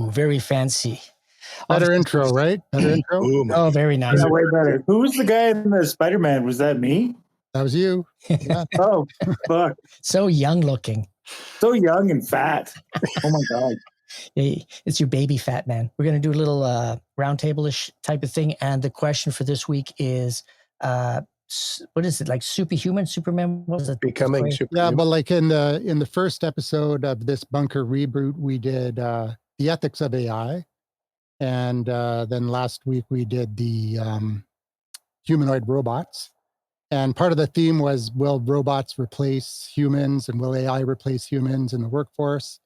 Ooh, very fancy. Better intro, right? Better intro. Oh, very nice. Yeah, way better. Who was the guy in the Spider-Man? Was that me? That was you. Yeah. Oh, fuck. So young looking. So young and fat. Oh my God. Hey, it's your baby fat man. We're going to do a little roundtable-ish type of thing. And the question for this week is, what is it, like superhuman, Superman? What was it? Becoming superhuman. Yeah, but like in the first episode of this bunker reboot, we did the ethics of AI. And then last week we did the humanoid robots. And part of the theme was, will robots replace humans and will AI replace humans in the workforce?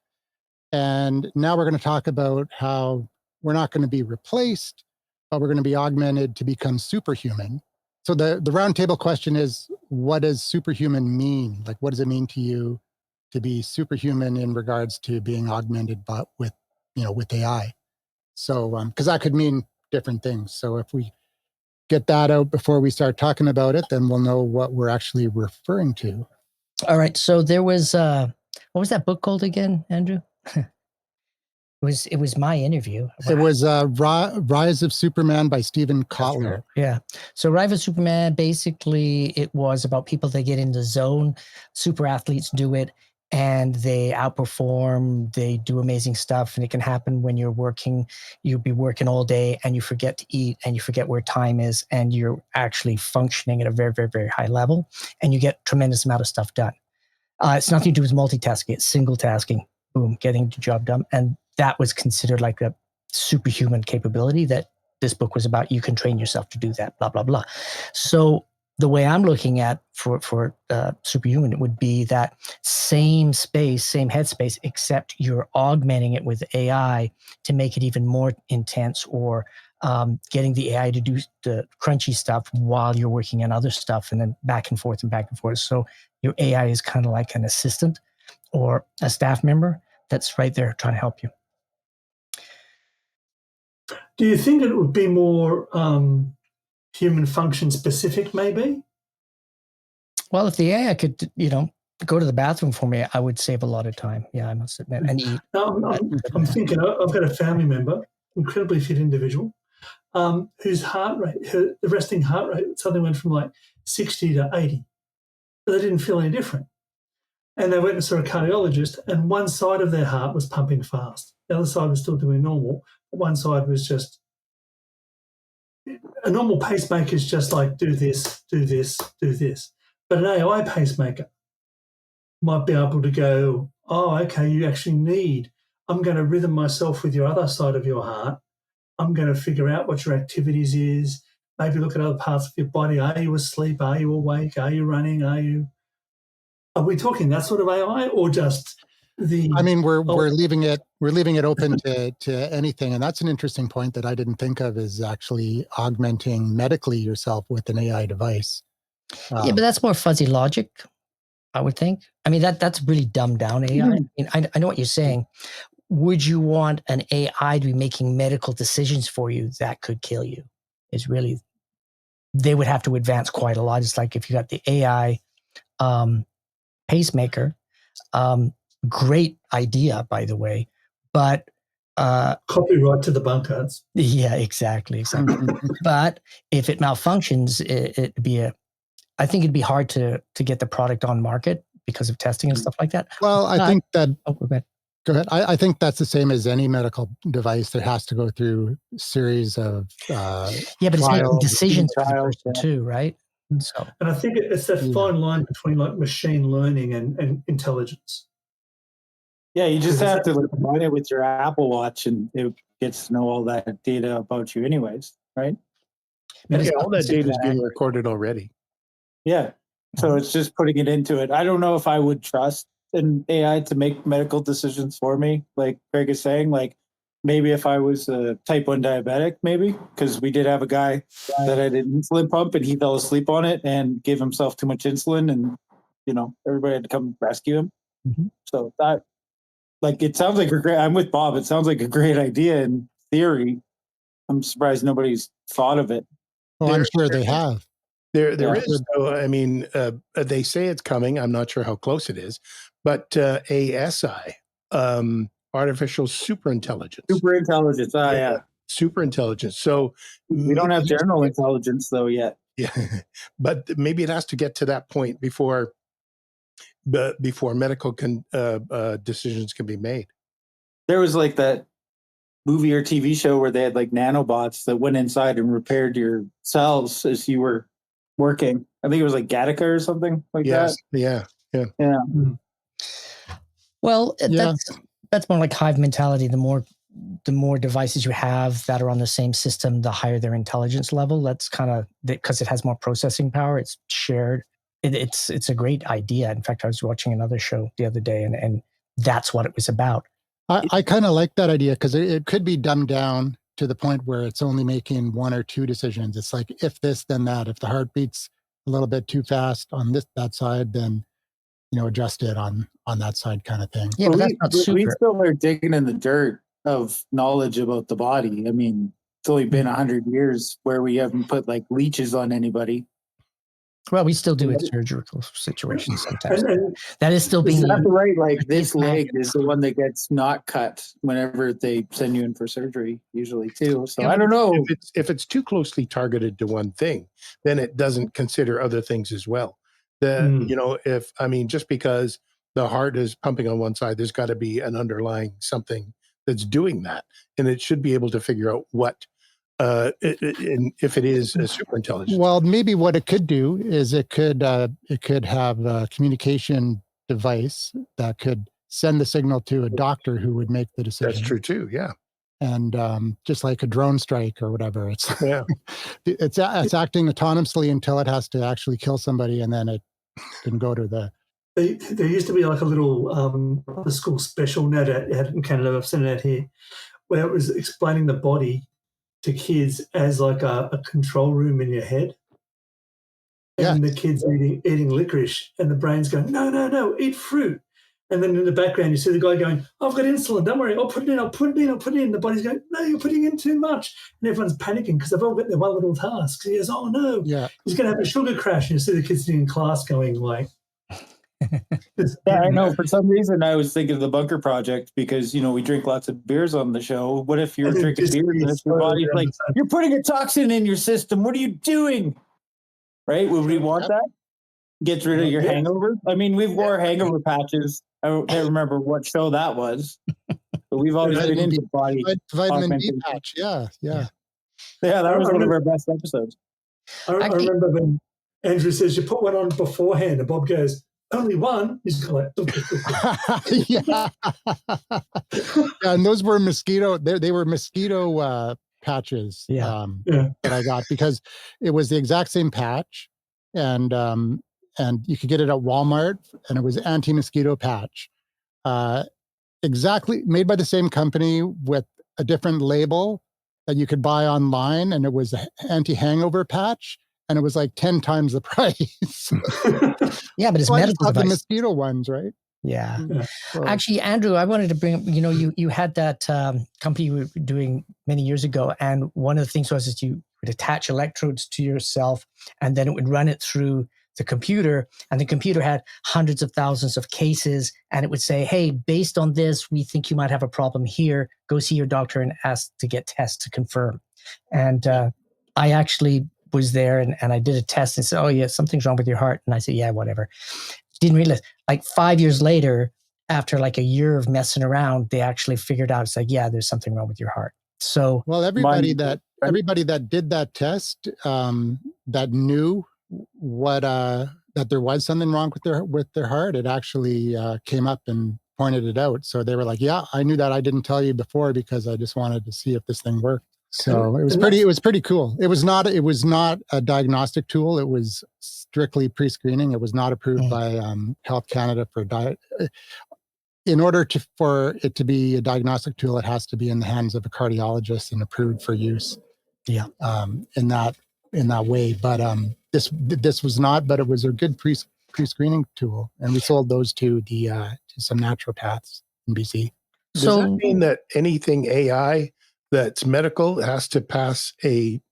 And now we're going to talk about how we're not going to be replaced, but we're going to be augmented to become superhuman. So the roundtable question is, what does superhuman mean? Like, what does it mean to you to be superhuman in regards to being augmented but with AI? So, because that could mean different things. So if we get that out before we start talking about it, then we'll know what we're actually referring to. All right. So there was, what was that book called again, Andrew? It was my interview. It was Rise of Superman by Stephen Kotler. Yeah. So Rise of Superman, basically it was about people that get in the zone. Super athletes do it and they outperform, they do amazing stuff. And it can happen when you're working, you'll be working all day and you forget to eat and you forget where time is and you're actually functioning at a very, very, very high level and you get tremendous amount of stuff done. It's nothing to do with multitasking, it's single tasking. Boom, getting the job done. And that was considered like a superhuman capability that this book was about. You can train yourself to do that, blah, blah, blah. So the way I'm looking at for superhuman, it would be that same space, same headspace, except you're augmenting it with AI to make it even more intense or getting the AI to do the crunchy stuff while you're working on other stuff and then back and forth and back and forth. So your AI is kind of like an assistant or a staff member that's right there trying to help you. Do you think it would be more human function specific, maybe? Well, if the AI could, go to the bathroom for me, I would save a lot of time. Yeah, I must admit, and eat. No, I'm thinking, I've got a family member, incredibly fit individual, whose heart rate, the resting heart rate suddenly went from like 60 to 80. But they didn't feel any different. And they went and saw a cardiologist, and one side of their heart was pumping fast. The other side was still doing normal. But one side was just a normal pacemaker is just like do this, do this, do this. But an AI pacemaker might be able to go, oh, okay, you actually need, I'm going to rhythm myself with your other side of your heart. I'm going to figure out what your activities is, maybe look at other parts of your body. Are you asleep? Are you awake? Are you running? Are we talking that sort of AI or just the? I mean, we're leaving it open to anything, and that's an interesting point that I didn't think of, is actually augmenting medically yourself with an AI device. Yeah, but that's more fuzzy logic, I would think. I mean, that's really dumbed down AI. Mm-hmm. I mean, I know what you're saying. Would you want an AI to be making medical decisions for you that could kill you? Is really, they would have to advance quite a lot. It's like if you got the AI pacemaker, great idea, by the way, but copyright to the bunkers. Yeah, exactly. But if it malfunctions, I think it'd be hard to get the product on market because of testing and stuff like that. Well, I think that. Oh, go ahead. Go ahead. I think that's the same as any medical device that has to go through a series of but it's making decisions for the person too, right? So, and I think it's that fine line between like machine learning and intelligence. Yeah, you just have to combine it with your Apple Watch, and it gets to know all that data about you, anyways, right? Yeah, all that data is being recorded already. Yeah, so it's just putting it into it. I don't know if I would trust an AI to make medical decisions for me, like Craig is saying. Like maybe if I was a type 1 diabetic, maybe, because we did have a guy that had an insulin pump and he fell asleep on it and gave himself too much insulin, and everybody had to come rescue him. Mm-hmm. So that, like, it sounds like I'm with Bob. It sounds like a great idea in theory. I'm surprised nobody's thought of it. Well, I'm sure they have. There is. So, I mean, they say it's coming. I'm not sure how close it is, but ASI artificial superintelligence. Super intelligence. Oh, yeah. Superintelligence. So We don't have general intelligence, though, yet. Yeah, but maybe it has to get to that point before medical decisions can be made. There was like that movie or TV show where they had like nanobots that went inside and repaired your cells as you were working. I think it was like Gattaca or something like that. Yeah. Well, that's more like hive mentality. The more devices you have that are on the same system, the higher their intelligence level. That's kind of because it has more processing power. It's shared. It's a great idea. In fact, I was watching another show the other day, and that's what it was about. I kind of like that idea because it could be dumbed down to the point where it's only making one or two decisions. It's like, if this, then that. If the heart beats a little bit too fast on that side, then, adjust it on that side, kind of thing. Yeah, but that's not super. We still are digging in the dirt of knowledge about the body. I mean, it's only been 100 years where we haven't put like leeches on anybody. Well, we still do it in surgical situations sometimes. That is still being right. Like this leg is the one that gets not cut whenever they send you in for surgery, usually too. So I don't know if it's too closely targeted to one thing, then it doesn't consider other things as well. Just because the heart is pumping on one side, there's got to be an underlying something that's doing that, and it should be able to figure out what. If it is a super intelligence. Well, maybe what it could do is it could have a communication device that could send the signal to a doctor who would make the decision. That's true too. Yeah. And just like a drone strike or whatever, it's it's acting autonomously until it has to actually kill somebody, and then it can go to the. There used to be like a little school special net out in Canada. I've seen it out here, where it was explaining the body to kids as like a control room in your head. And the kids eating licorice, and the brain's going, no, eat fruit. And then in the background, you see the guy going, I've got insulin, don't worry, I'll put it in. The body's going, no, you're putting in too much. And everyone's panicking because they've all got their one little task. He goes, oh no, he's going to have a sugar crash. And you see the kids in class going like, I know. For some reason, I was thinking of the Bunker Project because, we drink lots of beers on the show. What if you're drinking beer and your body's like, you're putting a toxin in your system. What are you doing? Right? Would we want that? Gets rid of your hangover? I mean, we've wore hangover patches. I can't remember what show that was, but we've always been into body. Vitamin D patch. Yeah. Yeah, that was one of our best episodes. I remember when Andrew says you put one on beforehand, and Bob goes, only one. He's like, yeah, and those were mosquito. They were mosquito patches. That I got because it was the exact same patch, and you could get it at Walmart, and it was anti-mosquito patch, exactly made by the same company with a different label that you could buy online, and it was an anti-hangover patch. And it was like 10 times the price. Yeah, but it's medical device. The mosquito ones, right? Yeah. So, actually, Andrew, I wanted to bring up, you had that company you were doing many years ago. And one of the things was that you would attach electrodes to yourself, and then it would run it through the computer. And the computer had hundreds of thousands of cases. And it would say, hey, based on this, we think you might have a problem here. Go see your doctor and ask to get tests to confirm. And I actually was there and I did a test and said, oh yeah, something's wrong with your heart. And I said, yeah, whatever. Didn't realize, like 5 years later, after like a year of messing around, they actually figured out, it's like, yeah, there's something wrong with your heart. So, well, everybody that did that test, that knew what, that there was something wrong with their heart, it actually came up and pointed it out. So they were like, yeah, I knew that. I didn't tell you before because I just wanted to see if this thing worked. So it was pretty cool. It was not a diagnostic tool. It was strictly pre-screening. It was not approved by Health Canada for diet. In order for it to be a diagnostic tool, it has to be in the hands of a cardiologist and approved for use. Yeah. In that way. But this was not. But it was a good pre-screening tool, and we sold those to some naturopaths in BC. Does that mean that anything AI that's medical has to pass an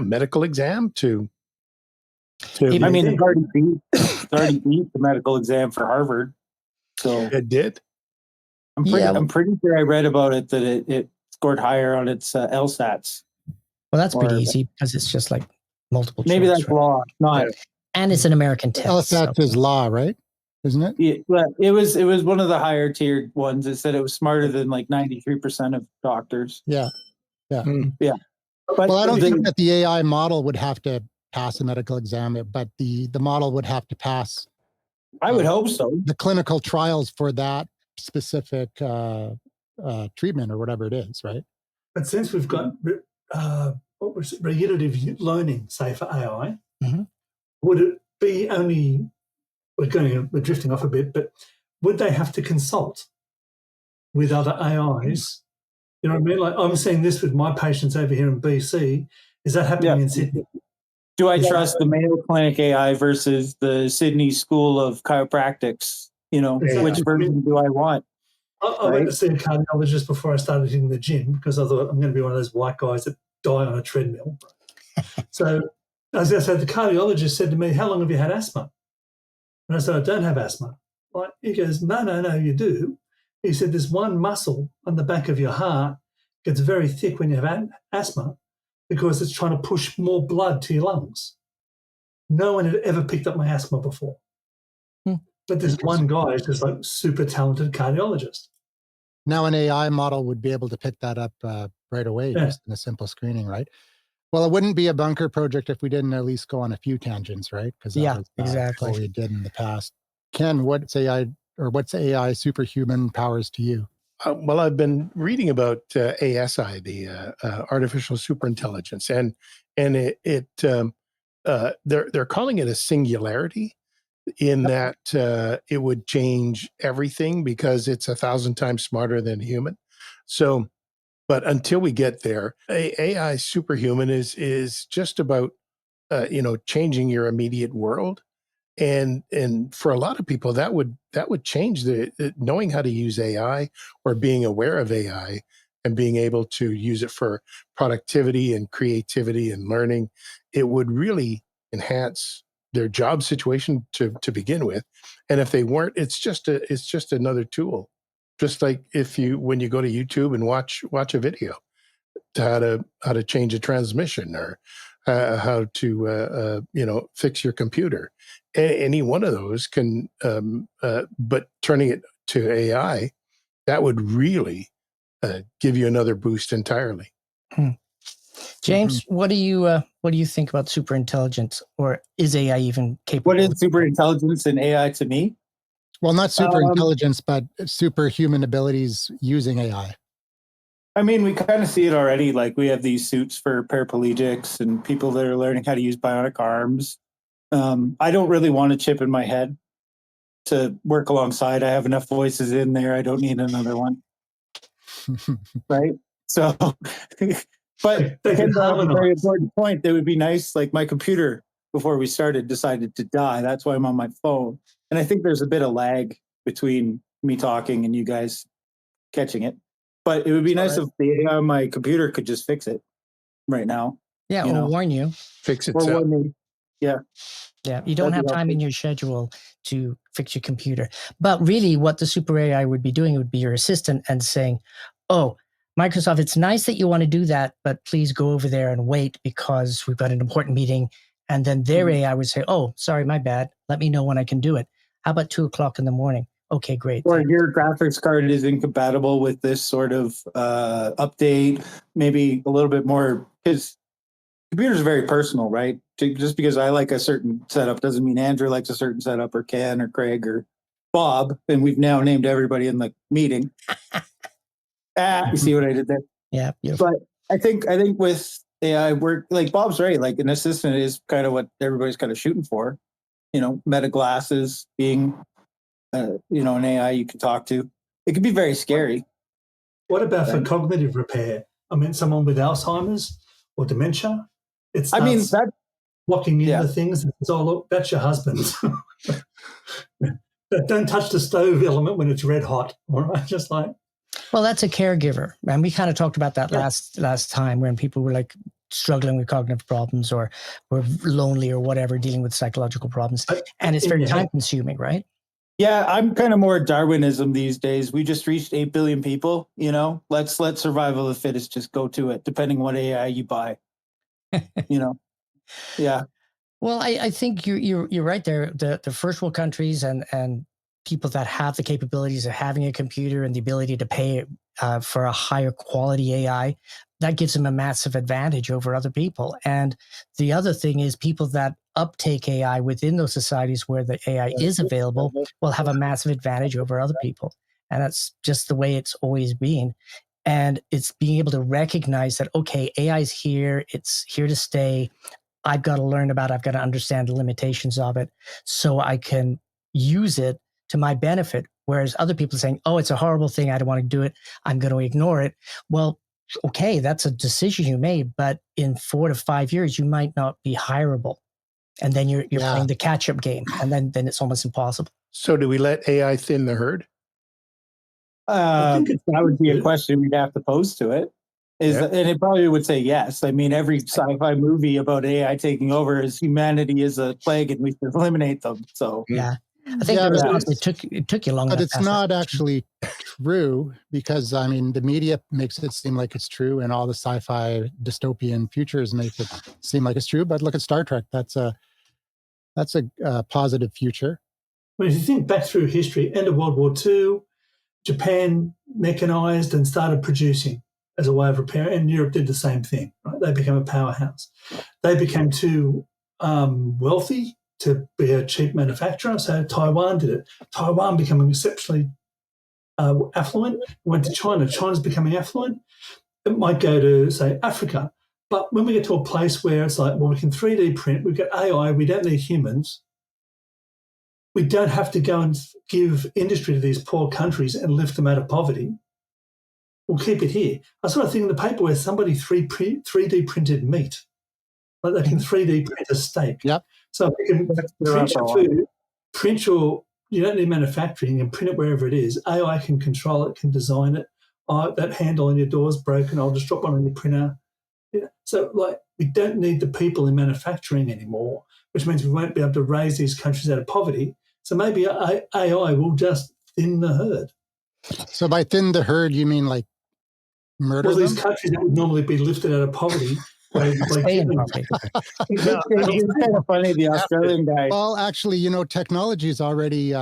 medical exam to I mean, it's already beat the medical exam for Harvard. So it did. I'm pretty sure I read about it that it scored higher on its LSATs. Well, that's pretty Or- easy because it's just like multiple Maybe choice, that's right? law, not. And it's an American test. LSAT is law, right? Isn't it? Yeah, but it was one of the higher tiered ones. It said it was smarter than like 93% of doctors. Yeah. But Well, I don't the- think that the AI model would have to pass a medical exam, but the model would have to pass I would hope so. the clinical trials for that specific treatment or whatever it is, right? But since we've got what was it, regulative learning, say for AI, Mhm. would it be only? We're drifting off a bit, but would they have to consult with other AIs? You know what I mean? Like I'm seeing this with my patients over here in BC. Is that happening in Sydney? Do I trust the Mayo Clinic AI versus the Sydney School of Chiropractics? You know, Exactly. which version do I want? I went to see a cardiologist before I started in the gym because I thought I'm going to be one of those white guys that die on a treadmill. So, as I said, the cardiologist said to me, "How long have you had asthma?" And I said, "I don't have asthma." Like, he goes, No, you do. He said, "There's one muscle on the back of your heart gets very thick when you have asthma because it's trying to push more blood to your lungs." No one had ever picked up my asthma before. But this one guy is just like super talented cardiologist. Now an AI model would be able to pick that up right away, just in a simple screening, right? Well, it wouldn't be a bunker project if we didn't at least go on a few tangents, right? Because exactly what we did in the past. Ken, what's AI superhuman powers to you? Well, I've been reading about ASI, the artificial superintelligence, and they're calling it a singularity, in that it would change everything because it's 1,000 times smarter than human. So, but until we get there, AI superhuman is just about changing your immediate world, and for a lot of people that would change the knowing how to use AI, or being aware of AI and being able to use it for productivity and creativity and learning. It would really enhance their job situation to begin with. And if they weren't, it's just another tool. Just like when you go to YouTube and watch a video to how to change a transmission, or how to fix your computer. Any one of those can, but turning it to AI, that would really give you another boost entirely. James, what do you think about superintelligence, or is AI even capable? What is superintelligence and AI to me? Well, not superintelligence, but superhuman abilities using AI. I mean, we kind of see it already. Like, we have these suits for paraplegics and people that are learning how to use bionic arms. I don't really want a chip in my head to work alongside. I have enough voices in there. I don't need another one. Right? So, but They can Ken brought up a harmonize. very important point. That would be nice. Like, my computer, before we started, decided to die. That's why I'm on my phone. And I think there's a bit of lag between me talking and you guys catching it. But it would be nice if the AI on my computer could just fix it right now. Yeah, or warn you. Fix Or itself. warn me. Yeah. Yeah, you don't That'd have be time in your schedule to fix your computer. But really, what the super AI would be doing would be your assistant and saying, "Oh, Microsoft, it's nice that you want to do that, but please go over there and wait because we've got an important meeting." And then their AI would say, "Oh, sorry, my bad. Let me know when I can do it. How about 2:00 in the morning? Okay, great. Or your graphics card is incompatible with this sort of update, maybe a little bit more, because computers are very personal, right? Just because I like a certain setup doesn't mean Andrew likes a certain setup, or Ken or Craig or Bob. And we've now named everybody in the meeting. You see what I did there? Yeah, beautiful. But I think with AI, we're like, Bob's right. Like, an assistant is kind of what everybody's kind of shooting for. Meta glasses being an AI you can talk to. It can be very scary. What about for cognitive repair? I mean, someone with Alzheimer's or dementia, it's that walking into things. It's all, look, that's your husband. Don't touch the stove element when it's red hot. All right, just like. Well, that's a caregiver, and we kind of talked about that last time when people were like struggling with cognitive problems or were lonely or whatever, dealing with psychological problems, and it's very time consuming, right? Yeah, I'm kind of more Darwinism these days. We just reached 8 billion people, you know. Let's let survival of the fittest just go to it, depending what AI you buy, you know. Yeah. Well, I think you're right there. The first world countries and people that have the capabilities of having a computer and the ability to pay for a higher quality AI, that gives them a massive advantage over other people. And the other thing is people that uptake AI within those societies where the AI is available will have a massive advantage over other people. And that's just the way it's always been. And it's being able to recognize that, okay, AI is here, it's here to stay. I've got to learn about it. I've got to understand the limitations of it so I can use it to my benefit. Whereas other people are saying, oh, it's a horrible thing. I don't want to do it. I'm going to ignore it. Well, okay, that's a decision you made, but in 4 to 5 years, you might not be hireable. And then you're playing the catch-up game. And then it's almost impossible. So do we let AI thin the herd? That would be a question we'd have to pose to it. And it probably would say yes. I mean, every sci-fi movie about AI taking over is humanity is a plague and we should eliminate them. So yeah, I think the response it took you long enough. But it's not actually true because I mean the media makes it seem like it's true, and all the sci-fi dystopian futures make it seem like it's true. But look at Star Trek; that's a positive future. Well, if you think back through history, end of World War II, Japan mechanized and started producing as a way of repairing, and Europe did the same thing. Right? They became a powerhouse. They became too wealthy to be a cheap manufacturer, so Taiwan did it. Taiwan becoming exceptionally affluent, went to China. China's becoming affluent. It might go to, say, Africa. But when we get to a place where it's like, well, we can 3D print, we've got AI, we don't need humans, we don't have to go and give industry to these poor countries and lift them out of poverty. We'll keep it here. I saw a thing in the paper where somebody 3D printed meat. Like they can 3D print a steak. Yep. So if you can print your food, you don't need manufacturing, and print it wherever it is. AI can control it, can design it. That handle on your door is broken. I'll just drop one on your printer. Yeah. So like we don't need the people in manufacturing anymore, which means we won't be able to raise these countries out of poverty. So maybe AI will just thin the herd. So by thin the herd, you mean like murder them? These countries that would normally be lifted out of poverty. It's kind of funny, the Australian guy. Well, actually, you know, technology is already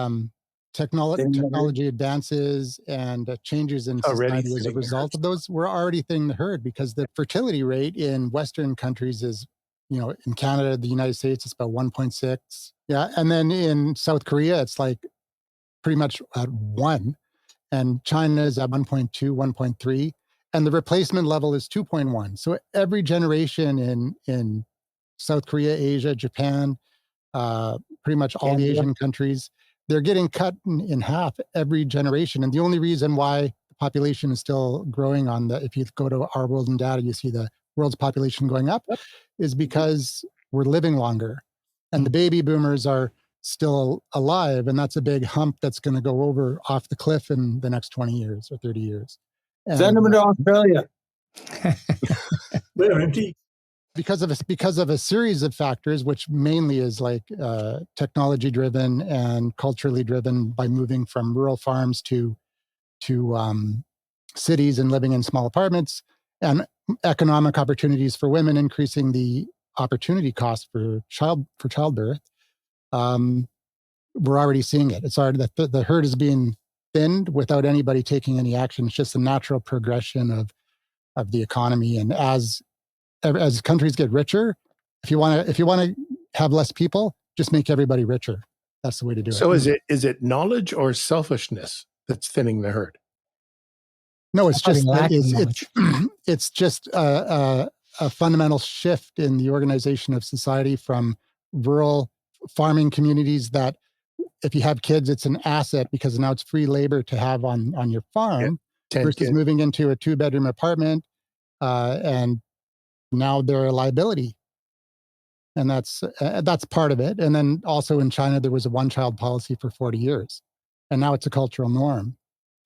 technology advances and changes in society as a result of those. We're already thinning the herd because the fertility rate in Western countries is, you know, in Canada, the United States, it's about 1.6. Yeah. And then in South Korea, it's like pretty much at 1. And China is at 1.2, 1.3. And the replacement level is 2.1. So every generation in South Korea, Asia, Japan, pretty much all the Asian countries, they're getting cut in half every generation. And the only reason why the population is still growing if you go to Our World in Data, you see the world's population going up, is because we're living longer. And the baby boomers are still alive. And that's a big hump that's going to go off the cliff in the next 20 years or 30 years. Send them to Australia. We're empty. Because of a series of factors, which mainly is like technology driven and culturally driven by moving from rural farms to cities and living in small apartments, and economic opportunities for women, increasing the opportunity cost for childbirth. We're already seeing it. It's already the herd is being thinned without anybody taking any action. It's just a natural progression of the economy. And as countries get richer, if you want to have less people, just make everybody richer. That's the way to do it. So is it knowledge or selfishness that's thinning the herd? No, it's just it's just a fundamental shift in the organization of society from rural farming communities that if you have kids, it's an asset because now it's free labor to have on your farm versus moving into a 2-bedroom apartment and now they're a liability. And that's part of it. And then also in China, there was a one-child policy for 40 years. And now it's a cultural norm.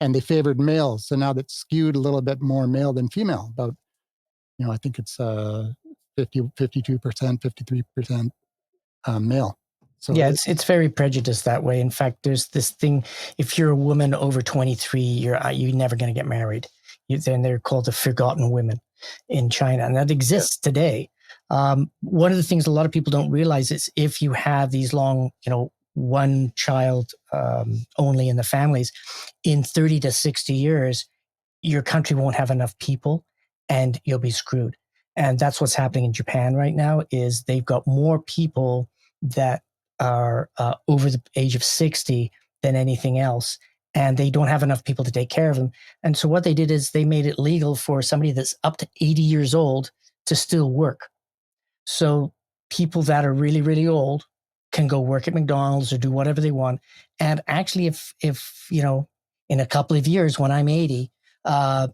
And they favored males. So now that's skewed a little bit more male than female. About, I think it's 52%, 53% male. So Yeah, it's very prejudiced that way. In fact, there's this thing: if you're a woman over 23, you're never going to get married. Then they're called the forgotten women in China, and that exists today. One of the things a lot of people don't realize is if you have these long, one child only in the families, in 30 to 60 years, your country won't have enough people, and you'll be screwed. And that's what's happening in Japan right now. Is they've got more people that are over the age of 60 than anything else. And they don't have enough people to take care of them. And so what they did is they made it legal for somebody that's up to 80 years old to still work. So people that are really, really old can go work at McDonald's or do whatever they want. And actually, if in a couple of years when I'm 80, I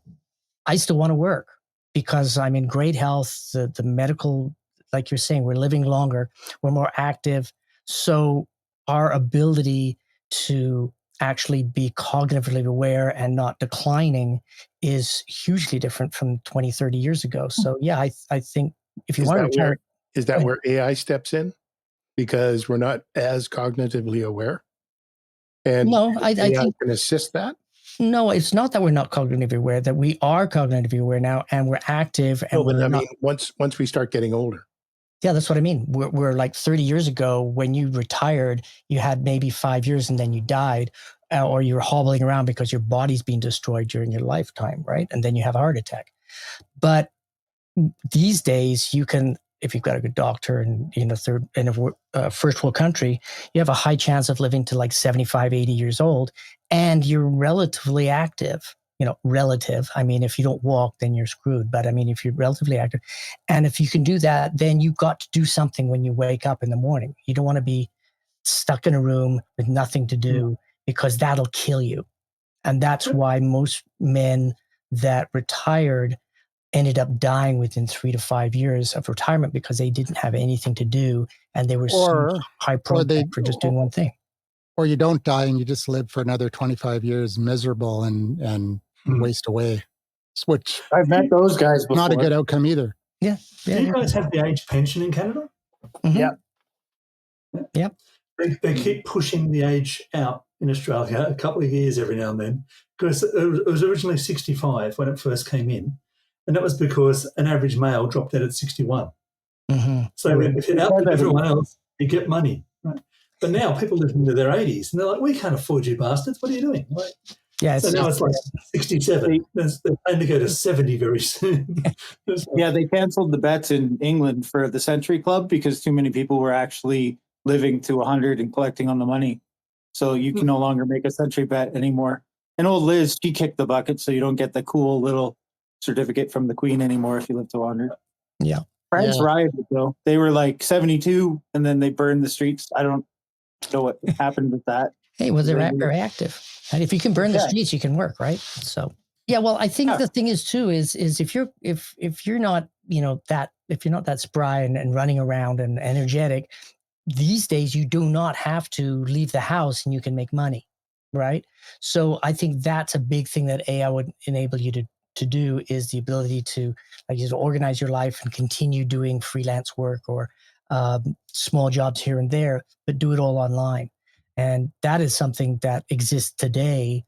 still want to work because I'm in great health. The medical, like you're saying, we're living longer, we're more active. So our ability to actually be cognitively aware and not declining is hugely different from 20, 30 years ago. So yeah, I think if you Is want to that retire, is that where AI steps in? Because we're not as cognitively aware, and no, I AI think can assist that. no, it's not that we're not cognitively aware, that we are cognitively aware now and we're active and No, but we're I not. mean, once we start getting older, Yeah, that's what I mean. We're like 30 years ago when you retired, you had maybe 5 years and then you died, or you were hobbling around because your body's being destroyed during your lifetime, right? And then you have a heart attack. But these days, you can, if you've got a good doctor and in a first world country, you have a high chance of living to like 75, 80 years old, and you're relatively active. Relative. I mean, if you don't walk, then you're screwed. But I mean, if you're relatively active, and if you can do that, then you've got to do something when you wake up in the morning. You don't want to be stuck in a room with nothing to do because that'll kill you. And that's why most men that retired ended up dying within 3 to 5 years of retirement because they didn't have anything to do and they were so high programmed for just doing one thing. Or you don't die and you just live for another 25 years miserable and waste away, which I've met those guys before. not a good outcome either. Yeah. Do you guys have the age pension in Canada? Mm-hmm. Yeah. Yep. They keep pushing the age out in Australia a couple of years every now and then because it was originally 65 when it first came in. And that was because an average male dropped out at 61. Mm-hmm. So if you outlive everyone else, you get money. Right? But now people live into their 80s and they're like, we can't afford you bastards. What are you doing? Like, yeah. So now it's like 67. They're planning to go to 70 very soon. Yeah, they canceled the bets in England for the Century Club because too many people were actually living to 100 and collecting on the money. So you can no longer make a century bet anymore. And old Liz, she kicked the bucket, so you don't get the cool little certificate from the Queen anymore if you live to 100. Yeah. France rioted, though. They were like 72, and then they burned the streets. I don't know what happened with that. Hey, well, they're very active. And if you can burn the streets, you can work, right? So, yeah, well, I think the thing is too, is if you're not, if you're not that spry and running around and energetic, these days you do not have to leave the house and you can make money, right? So I think that's a big thing that AI would enable you to do, is the ability to, like, to organize your life and continue doing freelance work or small jobs here and there, but do it all online. And that is something that exists today,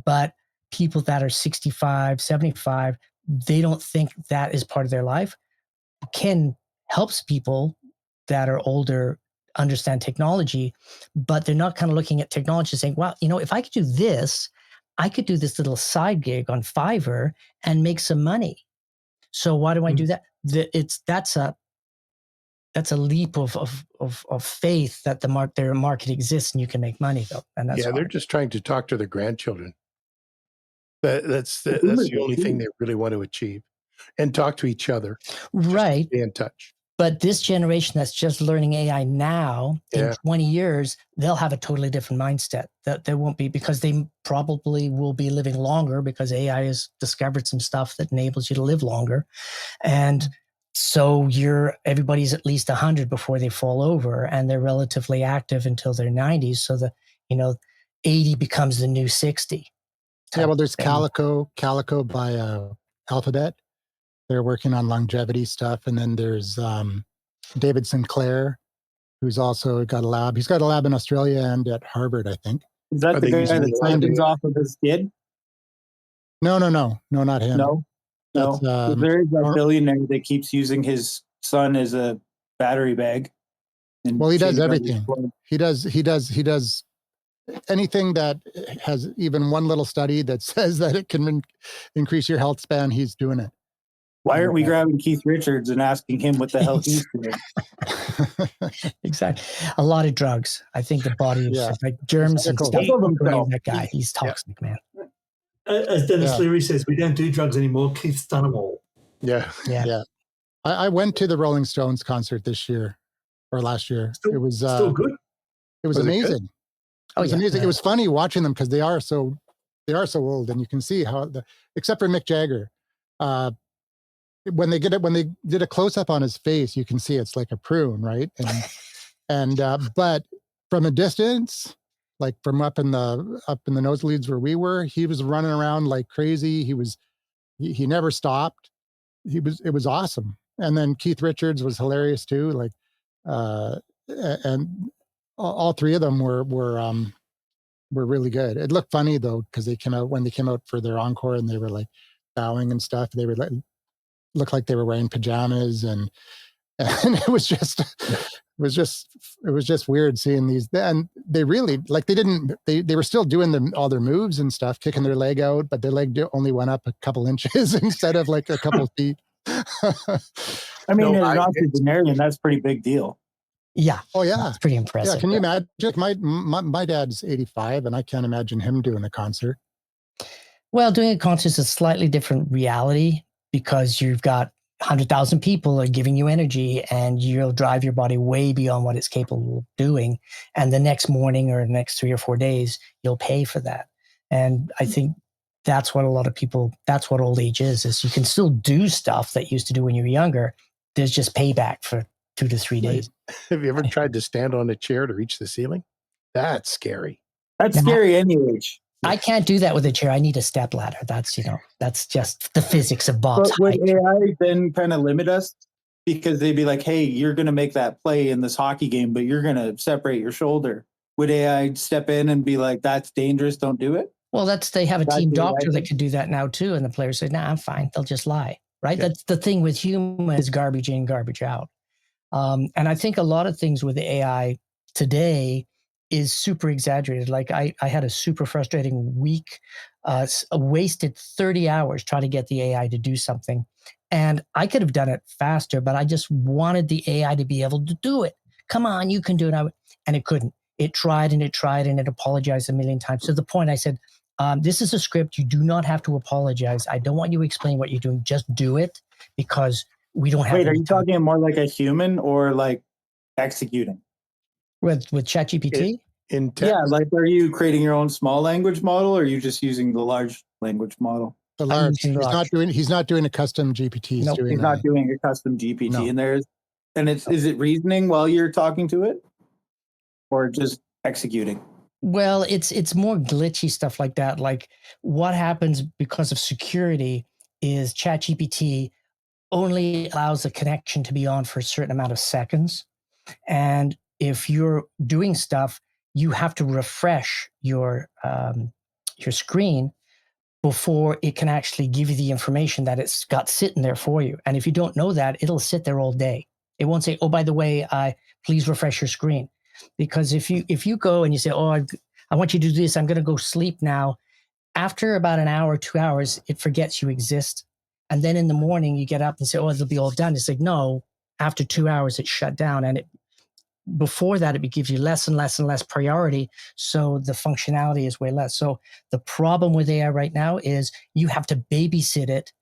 but people that are 65, 75, they don't think that is part of their life. Ken helps people that are older understand technology, but they're not kind of looking at technology saying, well, if I could do this, I could do this little side gig on Fiverr and make some money. So why do I do that? That's a leap of faith that their market exists and you can make money, though. And that's they're just trying to talk to their grandchildren. That's the only thing they really want to achieve, and talk to each other. Right. Stay in touch. But this generation that's just learning AI now, in 20 years, they'll have a totally different mindset. That there won't be, because they probably will be living longer because AI has discovered some stuff that enables you to live longer. And so everybody's at least 100 before they fall over, and they're relatively active until their 90s. So 80 becomes the new 60. Yeah, well, there's Calico by Alphabet. They're working on longevity stuff. And then there's David Sinclair. who's also got a lab. He's got a lab in Australia and at Harvard, I think. Is that Are the they guy using that a lot of siphons AI? off of his kid? No, not him. No, That's no. There is a or- billionaire that keeps using his son as a battery bag. and well, he does shaving on his everything. clothes. He does anything that has even one little study that says that it can increase your health span. He's doing it. Why aren't we grabbing Keith Richards and asking him what the hell he's doing? Exactly. A lot of drugs. I think the body is Yeah. like germs and Fickle. stuff. Full of Don't believe himself. that guy. He's toxic, man. As Dennis Yeah. Leary says, we don't do drugs anymore. Keith's done them all. Yeah. Yeah. I went to the Rolling Stones concert this year or last year. Still, it was still good. It was Was it good? amazing. Oh, It was yeah. amazing. It was funny watching them because they are so old, and you can see how except for Mick Jagger, when they did a close up on his face, you can see it's like a prune, right? And but from a distance, like from up in the nosebleeds where we were, he was running around like crazy. He never stopped. It was awesome. And then Keith Richards was hilarious too. Like, and all three of them were really good. It looked funny though because when they came out for their encore and they were like bowing and stuff. They were like, looked like they were wearing pajamas and it was just weird seeing these. And they really like they were still doing all their moves and stuff, kicking their leg out, but their leg only went up a couple inches instead of like a couple feet. I mean, as an octogenarian, that's a pretty big deal. Yeah. Oh yeah, It's pretty impressive. yeah. Can you imagine? My dad's 85, and I can't imagine him doing a concert. Well, doing a concert is a slightly different reality because you've got 100,000 people are giving you energy and you'll drive your body way beyond what it's capable of doing. And the next morning or the next 3 or 4 days, you'll pay for that. And I think that's what that's what old age is you can still do stuff that you used to do when you were younger. There's just payback for 2 to 3 days. Have you ever tried to stand on a chair to reach the ceiling? That's scary. That's scary any age. I can't do that with a chair. I need a step ladder. That's just the physics of Bob's But would height. AI then kind of limit us? Because they'd be like, hey, you're going to make that play in this hockey game, but you're going to separate your shoulder. Would AI step in and be like, that's dangerous, don't do it? Well, they have a team doctor AI. that can do that now too. And the players say, nah, I'm fine. They'll just lie, right? Yeah. That's the thing with humans, garbage in, garbage out. And I think a lot of things with AI today is super exaggerated. Like I had a super frustrating week, wasted 30 hours trying to get the AI to do something. And I could have done it faster, but I just wanted the AI to be able to do it. Come on, you can do it. And it couldn't. It tried and it apologized a million times. To the point I said, this is a script. You do not have to apologize. I don't want you to explain what you're doing. Just do it because we don't have. Wait, are you talking more like a human or like executing? With ChatGPT? Yeah, like are you creating your own small language model or are you just using the large language model? The large. He's not doing a custom GPT. Nope. He's not doing a custom GPT. No. And is it reasoning while you're talking to it? Or just executing? Well, it's more glitchy stuff like that. Like what happens because of security is ChatGPT only allows the connection to be on for a certain amount of seconds. And if you're doing stuff, you have to refresh your screen before it can actually give you the information that it's got sitting there for you. And if you don't know that, it'll sit there all day. It won't say, oh, by the way, please refresh your screen. Because if you go and you say, oh, I want you to do this, I'm going to go sleep now. After about an hour, 2 hours, it forgets you exist. And then in the morning, you get up and say, oh, it'll be all done. It's like, no, after 2 hours, it's shut down. And before that, it gives you less and less and less priority. So the functionality is way less. So the problem with AI right now is you have to babysit it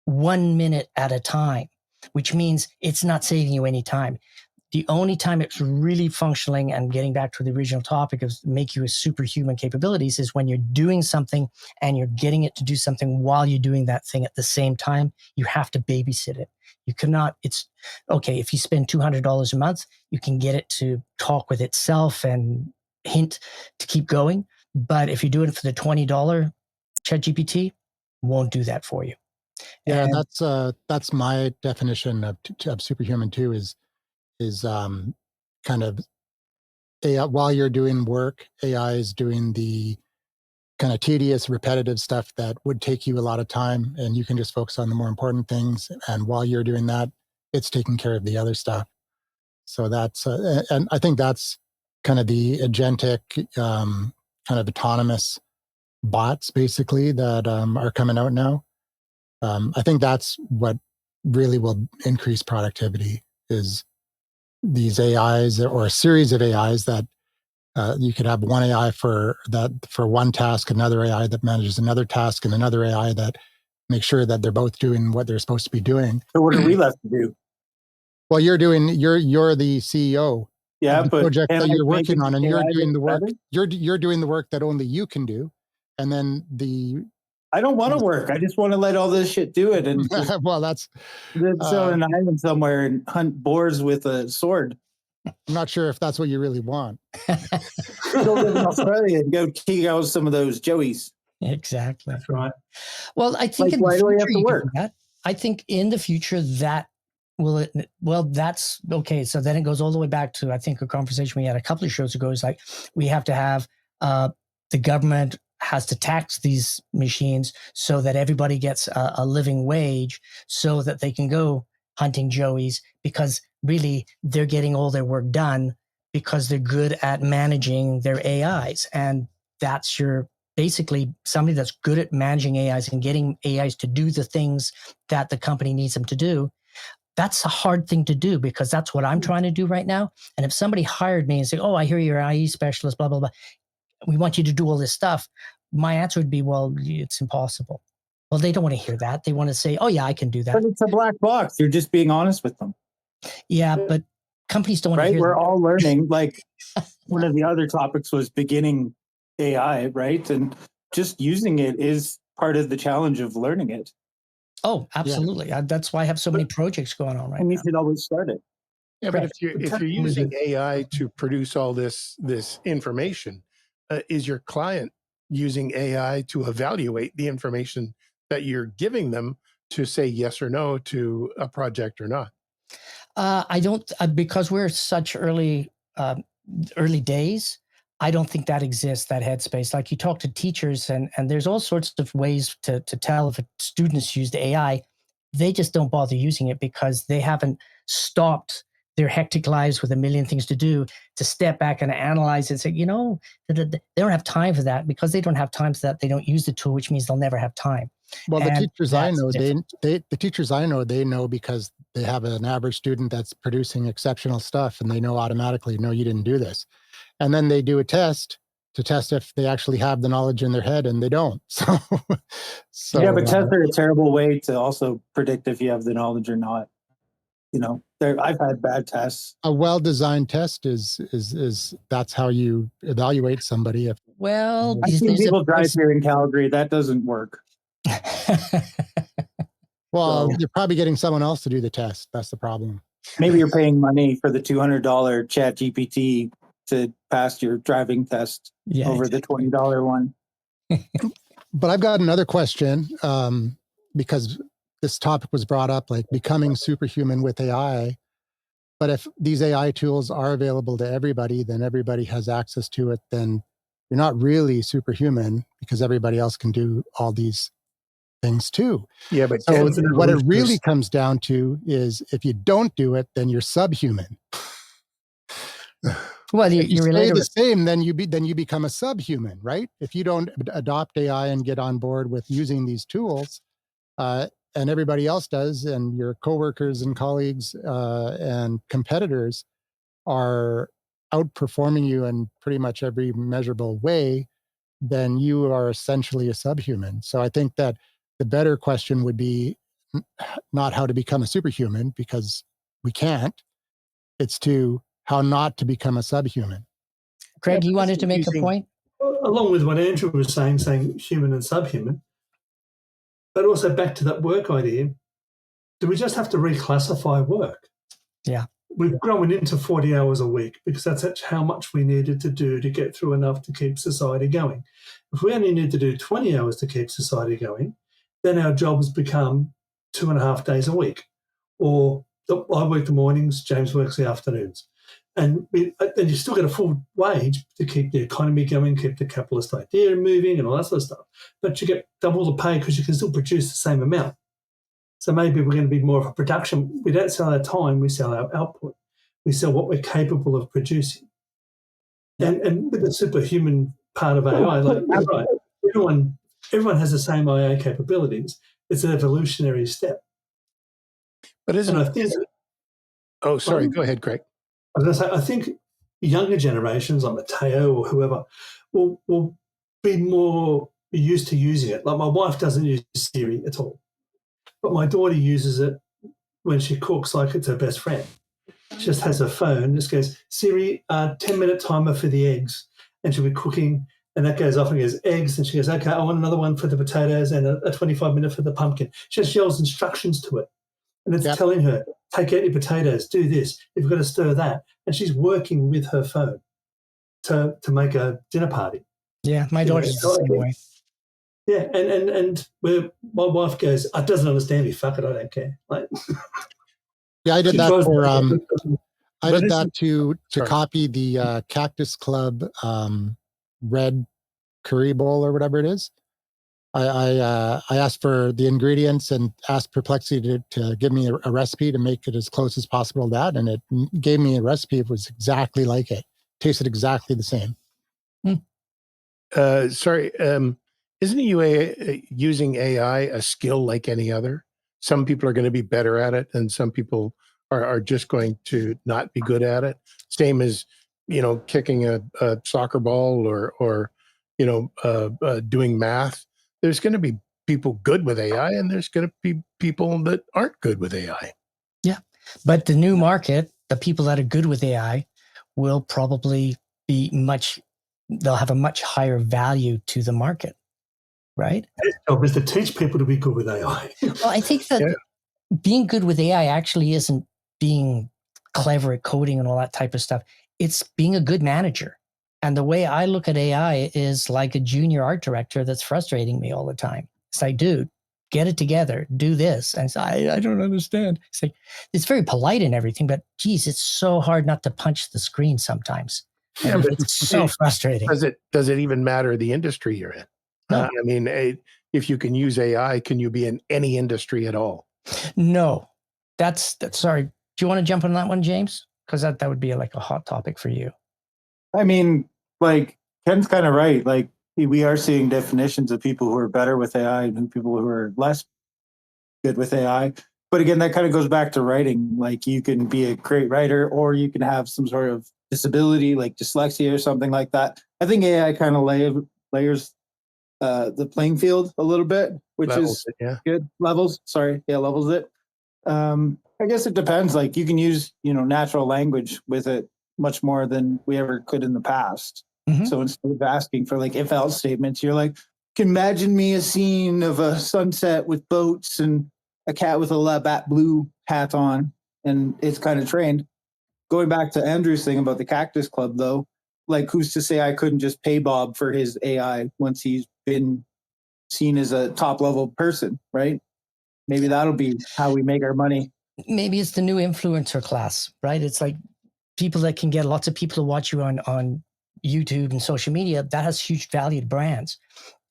1 minute at a time, which means it's not saving you any time. The only time it's really functioning and getting back to the original topic of make you a superhuman capabilities is when you're doing something and you're getting it to do something while you're doing that thing at the same time. You have to babysit it. You cannot, it's okay. If you spend $200 a month, you can get it to talk with itself and hint to keep going. But if you do it for the $20 ChatGPT, won't do that for you. Yeah, and that's my definition of superhuman too. Is kind of AI, while you're doing work, AI is doing the kind of tedious, repetitive stuff that would take you a lot of time, and you can just focus on the more important things. And while you're doing that, it's taking care of the other stuff. So that's, and I think that's kind of the agentic, kind of autonomous bots, basically, that are coming out now. I think that's what really will increase productivity is these AIs or a series of AIs that you could have one AI for one task, another AI that manages another task, and another AI that makes sure that they're both doing what they're supposed to be doing. So what are we left to do? Well, you're the CEO Yeah, of the but project can that I you're make working an on, and you're AI doing the work. better? You're doing the work that only you can do, and then I don't want to work. I just want to let all this shit do it and just well, that's live on an island somewhere and hunt boars with a sword. I'm not sure if that's what you really want. Go live in Australia and go kick out some of those joeys. Exactly. That's right. Well, I think Like, in the why do I have future to you can work? do that. I think in the future that that's okay. So then it goes all the way back to, I think, a conversation we had a couple of shows ago is like, we have to have, the government has to tax these machines so that everybody gets a living wage so that they can go hunting joeys, because really they're getting all their work done because they're good at managing their AIs. And that's your basically somebody that's good at managing AIs and getting AIs to do the things that the company needs them to do. That's a hard thing to do because that's what I'm trying to do right now. And if somebody hired me and said, "Oh, I hear you're an IE specialist, blah, blah, blah. We want you to do all this stuff." My answer would be, "Well, it's impossible." Well, they don't want to hear that. They want to say, "Oh yeah, I can do that." But it's a black box. You're just being honest with them. Yeah, but companies don't want to Right? hear We're that. all learning. Like one of the other topics was beginning AI, right? And just using it is part of the challenge of learning it. Oh, absolutely. That's why I have so many projects going on right And you now. should always start it. Yeah, but Correct. if you're using AI to produce all this information, is your client using AI to evaluate the information that you're giving them to say yes or no to a project or not? I don't, because we're such early days. I don't think that exists, that headspace. Like you talk to teachers, and there's all sorts of ways to tell if a student's used AI. They just don't bother using it because they haven't stopped their hectic lives with a million things to do to step back and analyze it and say, they don't have time for that. Because they don't have time for that, they don't use the tool, which means they'll never have time. Well, the And teachers I that's know, different. the teachers I know, they know because they have an average student that's producing exceptional stuff, and they know automatically, no, you didn't do this. And then they do a test to test if they actually have the knowledge in their head, and they don't. So Yeah, but tests are a terrible way to also predict if you have the knowledge or not. I've had bad tests. a well-designed test is that's how you evaluate somebody. If Well, I've seen there's a people drive here in Calgary. That doesn't work. well, So- you're probably getting someone else to do the test. That's the problem. Maybe you're paying money for the $200 Chat GPT to pass your driving test Yeah, over the $20 one. But I've got another question, because this topic was brought up, like becoming superhuman with AI. But if these AI tools are available to everybody, then everybody has access to it. Then you're not really superhuman because everybody else can do all these things too. Yeah, but So It's an what it evolutionary really comes down to is if you don't do it, then you're subhuman. Well, If you you stay relate the it. same, then you become a subhuman, right? If you don't adopt AI and get on board with using these tools, and everybody else does, and your coworkers and colleagues and competitors are outperforming you in pretty much every measurable way, then you are essentially a subhuman. So I think that the better question would be not how to become a superhuman, because we can't. It's to how not to become a subhuman. Craig, you but wanted to make a point? Along with what Andrew was saying human and subhuman, but also back to that work idea. Do we just have to reclassify work? Yeah. We've grown into 40 hours a week because that's how much we needed to do to get through enough to keep society going. If we only need to do 20 hours to keep society going, then our jobs become 2.5 days a week. Or I work the mornings, James works the afternoons. And you still get a full wage to keep the economy going, keep the capitalist idea moving and all that sort of stuff. But you get double the pay because you can still produce the same amount. So maybe we're going to be more of a production. We don't sell our time, we sell our output. We sell what we're capable of producing. And with the superhuman part of AI, like you're right, everyone has the same AI capabilities. It's an evolutionary step. But And I think oh, sorry, go ahead, Craig. I was going to say, I think younger generations like Mateo or whoever will be more used to using it. Like my wife doesn't use Siri at all, but my daughter uses it when she cooks like it's her best friend. She just has her phone, just goes, Siri, 10-minute timer for the eggs. And she'll be cooking, and that goes off and goes, eggs. And she goes, okay, I want another one for the potatoes and a 25-minute for the pumpkin. She just yells instructions to it. And it's telling her, take out your potatoes, do this, you've got to stir that. And she's working with her phone to make a dinner party. Yeah, my daughter's the same way. Yeah, and where my wife goes, I doesn't understand me, fuck it, I don't care. Like, yeah, I did that for I did that to copy the Cactus Club red curry bowl or whatever it is. I asked for the ingredients and asked Perplexity to give me a recipe to make it as close as possible to that, and it gave me a recipe. It was exactly like it. Tasted exactly the same. Sorry, isn't using AI a skill like any other? Some people are going to be better at it, and some people are just going to not be good at it. Same as, kicking a soccer ball or doing math. There's going to be people good with AI, and there's going to be people that aren't good with AI. Yeah. But the new market, the people that are good with AI will probably they'll have a much higher value to the market, right? His job is to teach people to be good with AI. Well, I think that being good with AI actually isn't being clever at coding and all that type of stuff. It's being a good manager. And the way I look at AI is like a junior art director that's frustrating me all the time. It's like, dude, get it together, do this. And it's, I don't understand. It's like, it's very polite and everything, but geez, it's so hard not to punch the screen sometimes. Yeah, but it's so frustrating. Does it even matter the industry you're in? No. I mean, if you can use AI, can you be in any industry at all? No. That's sorry. Do you want to jump on that one, James? Because that would be like a hot topic for you. I mean, like Ken's kind of right. Like we are seeing definitions of people who are better with AI and people who are less good with AI. But again, that kind of goes back to writing. Like you can be a great writer, or you can have some sort of disability, like dyslexia or something like that. I think AI kind of layers the playing field a little bit, which is good. Levels it. I guess it depends. Like you can use, natural language with it much more than we ever could in the past. Mm-hmm. So instead of asking for like if else statements, you're like, can imagine me a scene of a sunset with boats and a cat with a Labatt Blue hat on, and it's kind of trained. Going back to Andrew's thing about the Cactus Club, though, like who's to say I couldn't just pay Bob for his AI once he's been seen as a top level person, right? Maybe that'll be how we make our money. Maybe it's the new influencer class, right? It's like people that can get lots of people to watch you on YouTube and social media. That has huge value to brands.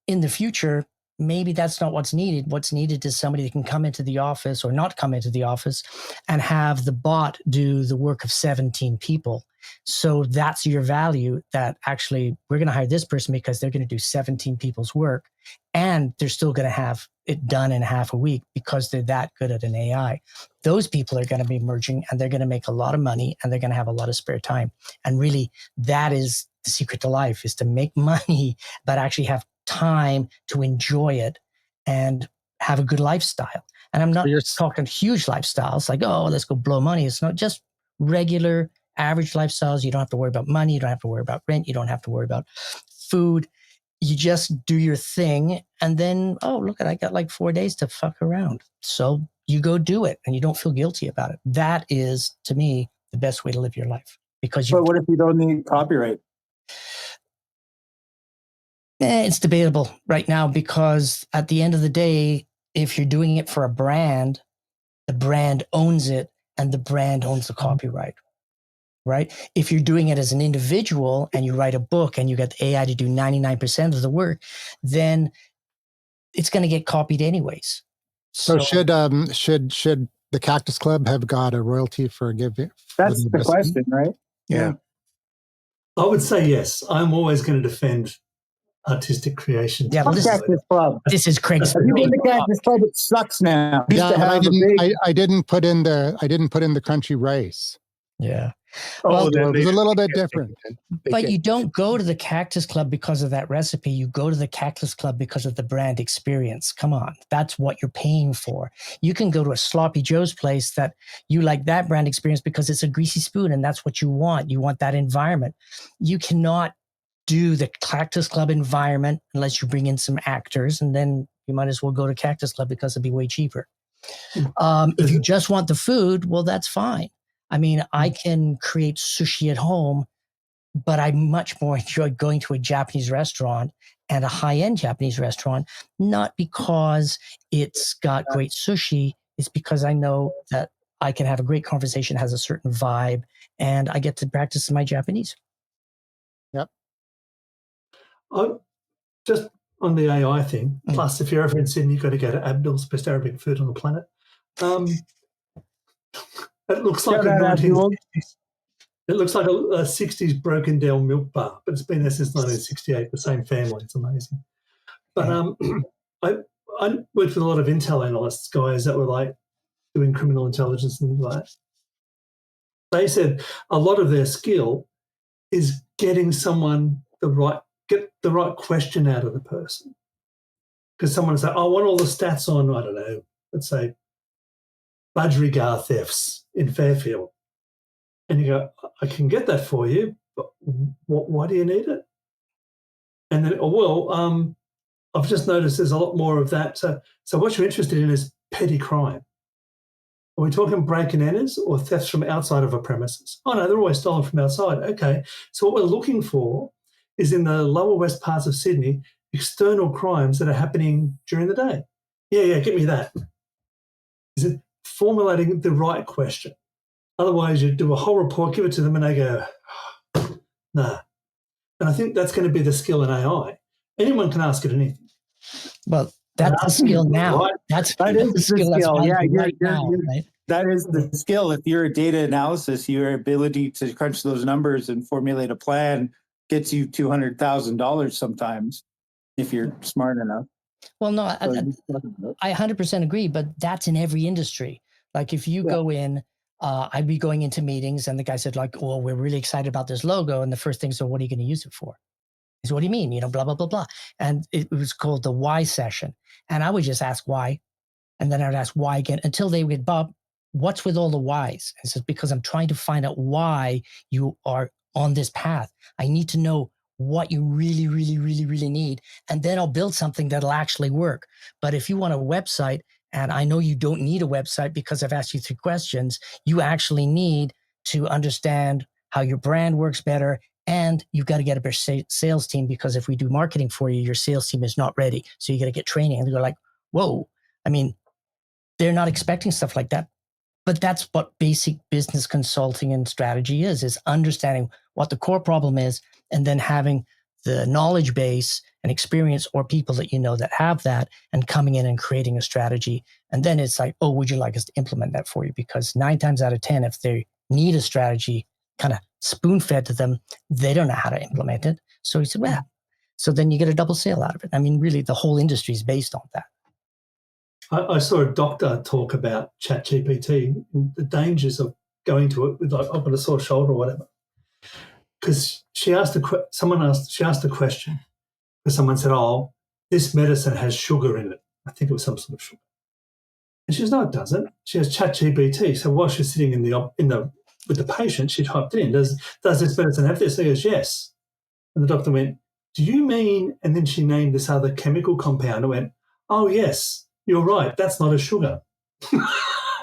In the future, maybe that's not what's needed. What's needed is somebody that can come into the office or not come into the office and have the bot do the work of 17 people. So that's your value, that actually we're going to hire this person because they're going to do 17 people's work, and they're still going to have it done in half a week because they're that good at an AI. Those people are going to be emerging, and they're going to make a lot of money, and they're going to have a lot of spare time. And really, that is the secret to life, is to make money, but actually have time to enjoy it and have a good lifestyle. And I'm not talking huge lifestyles like, oh, let's go blow money. It's not just regular, average lifestyles. You don't have to worry about money. You don't have to worry about rent. You don't have to worry about food. You just do your thing. And then, oh, look, I got like 4 days to fuck around. So you go do it, and you don't feel guilty about it. That is, to me, the best way to live your life. Because but what if you don't need copyright? It's debatable right now, because at the end of the day, if you're doing it for a brand, the brand owns it, and the brand owns the copyright. right? If you're doing it as an individual and you write a book and you get the AI to do 99% of the work, then it's going to get copied anyways. So should the Cactus Club have got a royalty for giving? That's the question, right? Yeah. I would say yes. I'm always going to defend artistic creation. Yeah, Fuck this Cactus Club. is Craig's. Have you been to Cactus Club? It sucks now. Used Yeah, to but have a big. I didn't put in the crunchy rice. Yeah. Oh, So it was a little bit they different. But you don't go to the Cactus Club because of that recipe. You go to the Cactus Club because of the brand experience. Come on. That's what you're paying for. You can go to a Sloppy Joe's place that you like that brand experience because it's a greasy spoon and that's what you want. You want that environment. You cannot do the Cactus Club environment unless you bring in some actors, and then you might as well go to Cactus Club because it'd be way cheaper. If you just want the food, well, that's fine. I mean, I can create sushi at home, but I much more enjoy going to a Japanese restaurant and a high-end Japanese restaurant, not because it's got great sushi. It's because I know that I can have a great conversation, has a certain vibe, and I get to practice my Japanese. Yep. Just on the AI thing, plus if you're ever in Sydney, you've got to go to Abdul's best Arabic food on the planet. It looks like a 1960s. It looks like a 60s broken down milk bar, but it's been there since 1968. The same family. It's amazing. But I worked with a lot of intel analysts, guys that were like doing criminal intelligence and things like that. They said a lot of their skill is getting someone get the right question out of the person. Because someone will say, I want all the stats on, I don't know, let's say budgerigar thefts in Fairfield. And you go, I can get that for you, but why do you need it? And then, I've just noticed there's a lot more of that. So what you're interested in is petty crime. Are we talking break and enters or thefts from outside of a premises? Oh, no, they're always stolen from outside. Okay. So what we're looking for is in the lower west parts of Sydney, external crimes that are happening during the day. Yeah, get me that. Is it formulating the right question? Otherwise, you do a whole report, give it to them, and they go, nah. And I think that's going to be the skill in AI. Anyone can ask it anything. Well, that's the skill now. Right. That's That is the skill. That's Yeah, right? that is the skill. If you're a data analysis, your ability to crunch those numbers and formulate a plan gets you $200,000 sometimes if you're smart enough. Well, no, I 100% agree, but that's in every industry. Like if you go in, I'd be going into meetings and the guy said like, well, we're really excited about this logo. And the first thing, so what are you going to use it for? He said, what do you mean? Blah, blah, blah, blah. And it was called the why session. And I would just ask why. And then I would ask why again until they would, Bob, what's with all the whys? And he says, because I'm trying to find out why you are on this path. I need to know what you really, really, really, really need. And then I'll build something that'll actually work. But if you want a website, and I know you don't need a website because I've asked you 3 questions, you actually need to understand how your brand works better. And you've got to get a better sales team because if we do marketing for you, your sales team is not ready. So you got to get training. And they go like, whoa. I mean, they're not expecting stuff like that. But that's what basic business consulting and strategy is understanding what the core problem is and then having the knowledge base and experience or people that you know that have that and coming in and creating a strategy. And then it's like, oh, would you like us to implement that for you? Because 9 times out of 10, if they need a strategy kind of spoon-fed to them, they don't know how to implement it. So he said, well, so then you get a double sale out of it. I mean, really, the whole industry is based on that. I saw a doctor talk about ChatGPT and the dangers of going to it with like, I've got a sore shoulder or whatever. Because she asked a question because someone said, oh, this medicine has sugar in it. I think it was some sort of sugar. And she says, no, it doesn't. She has ChatGPT. So while she's sitting with the patient, she typed in, does this medicine have this? He goes, yes. And the doctor went, do you mean, and then she named this other chemical compound. I went, oh, yes, you're right. That's not a sugar.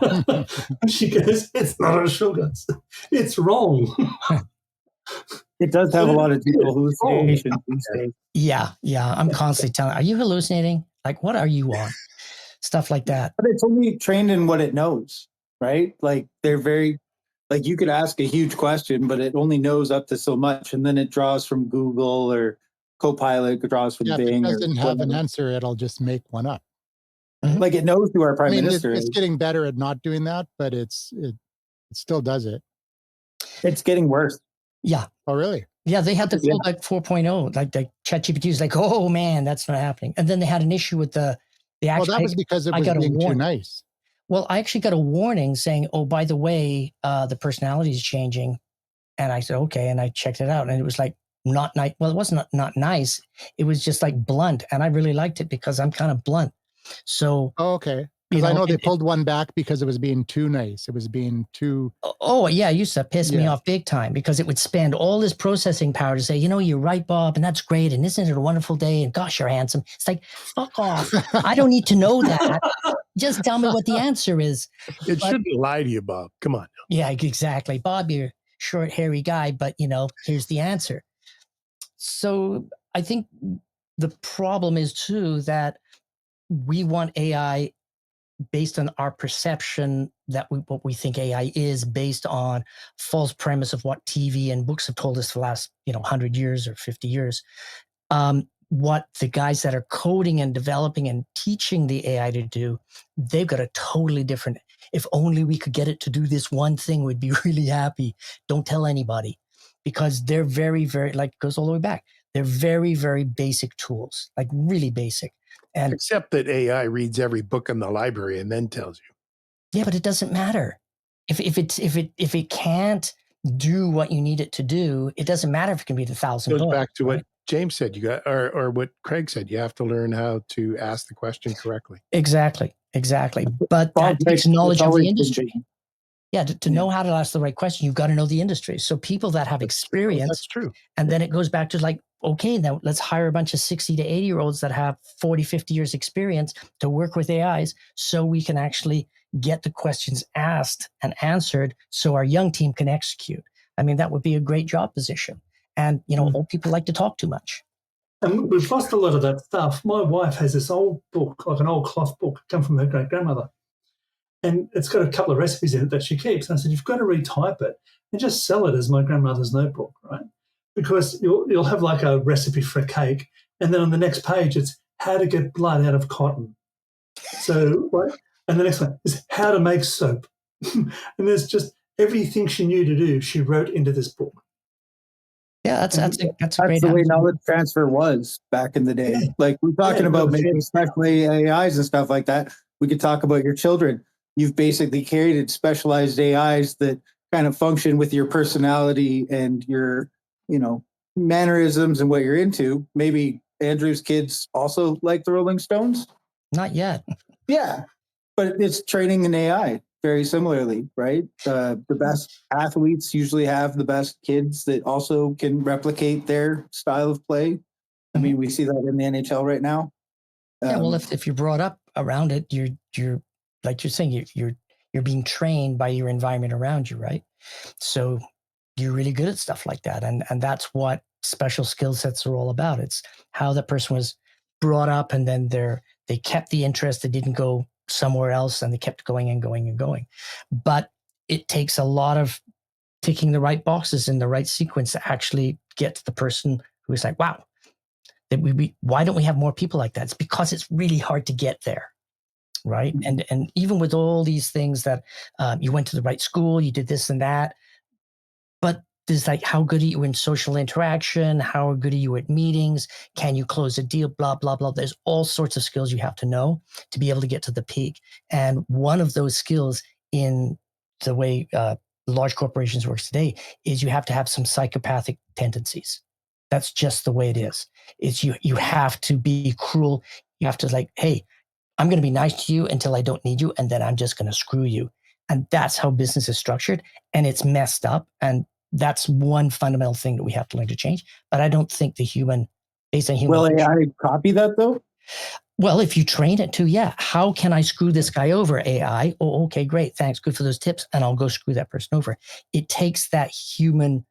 And she goes, it's not a sugar. It's wrong. It does have a lot of people hallucinations these days. Yeah. I'm constantly telling, are you hallucinating? Like, what are you on? Stuff like that. But it's only trained in what it knows, right? Like they're very Like you could ask a huge question, but it only knows up to so much, and then it draws from Google or Copilot, draws from Yeah, if it Bing or doesn't have an whatever. answer, it'll just make one up. Like it knows who our I prime mean, minister it's is. getting better at not doing that, but it still does it. It's getting worse. Yeah. Oh, really? Yeah, they had to Yeah. call back 4.0. Like ChatGPT is like, oh man, that's not happening. And then they had an issue with the Well, actual. that was because it I was got a being too warning. nice. Well, I actually got a warning saying, oh, by the way, the personality is changing. And I said, okay. And I checked it out. And it was like not nice. Well, it wasn't not nice. It was just like blunt. And I really liked it because I'm kind of blunt. So, Oh, okay. you Because I know, know they pulled one back because it was being too nice. It was being too. oh, yeah. It used to piss me Yeah. off big time because it would spend all this processing power to say, you know, you're right, Bob. And that's great. And isn't it a wonderful day? And gosh, you're handsome. It's like, fuck off. I don't need to know that. Just tell me what the answer is. It shouldn't lie to you, Bob. Come on. Yeah, exactly. Bob, you're a short, hairy guy, but you know, here's the answer. So I think the problem is too that we want AI based on our perception that what we think AI is based on false premise of what TV and books have told us for the last, 100 years or 50 years. What the guys that are coding and developing and teaching the AI to do, they've got a totally different, if only we could get it to do this one thing, we'd be really happy. Don't tell anybody, because they're very, very, like it goes all the way back. They're very, very basic tools, like really basic. And Except that AI reads every book in the library and then tells you. yeah, but it doesn't matter. If it can't do what you need it to do, it doesn't matter if it can read 1,000 Goes books. back to right? what James said. You got, or what Craig said. You have to learn how to ask the question correctly. Exactly. But Bob that takes Dyke, knowledge it's of the always industry. been- Yeah, to know how to ask the right question, you've got to know the industry. So people that have experience, That's true. and then it goes back to like, okay, now let's hire a bunch of 60 to 80-year-olds that have 40, 50 years experience to work with AIs so we can actually get the questions asked and answered so our young team can execute. I mean, that would be a great job position. And, old people like to talk too much. And we've lost a lot of that stuff. My wife has this old book, like an old cloth book, come from her great-grandmother. And it's got a couple of recipes in it that she keeps. And I said, you've got to retype it and just sell it as my grandmother's notebook, right? Because you'll have like a recipe for a cake. And then on the next page, it's how to get blood out of cotton. So, and the next one is how to make soap. And there's just everything she knew to do, she wrote into this book. Yeah, that's a great That's the way attitude. knowledge transfer was back in the day. Yeah. Like we're talking Yeah, about that's making it. specially AIs and stuff like that. We could talk about your children. You've basically created specialized AIs that kind of function with your personality and your, mannerisms and what you're into. Maybe Andrew's kids also like the Rolling Stones. Not yet. Yeah, but it's training an AI very similarly, right? The best athletes usually have the best kids that also can replicate their style of play. I mean, we see that in the NHL right now. Yeah, well, if you're brought up around it, you're like you're saying, you're being trained by your environment around you, right? So you're really good at stuff like that, and that's what special skill sets are all about. It's how that person was brought up, and then they kept the interest. They didn't go somewhere else, and they kept going and going and going. But it takes a lot of ticking the right boxes in the right sequence to actually get to the person who is like, wow. Why don't we have more people like that? It's because it's really hard to get there, right? And even with all these things that you went to the right school, you did this and that, but there's like, how good are you in social interaction? How good are you at meetings? Can you close a deal? Blah, blah, blah. There's all sorts of skills you have to know to be able to get to the peak. And one of those skills in the way large corporations works today is you have to have some psychopathic tendencies. That's just the way it is. It's you have to be cruel. You have to like, hey, I'm going to be nice to you until I don't need you. And then I'm just going to screw you. And that's how business is structured. And it's messed up. And that's one fundamental thing that we have to learn to change. But I don't think based on human. Will AI copy that though? Well, if you train it to, yeah, how can I screw this guy over, AI? Oh, okay, great. Thanks. Good for those tips. And I'll go screw that person over. It takes that human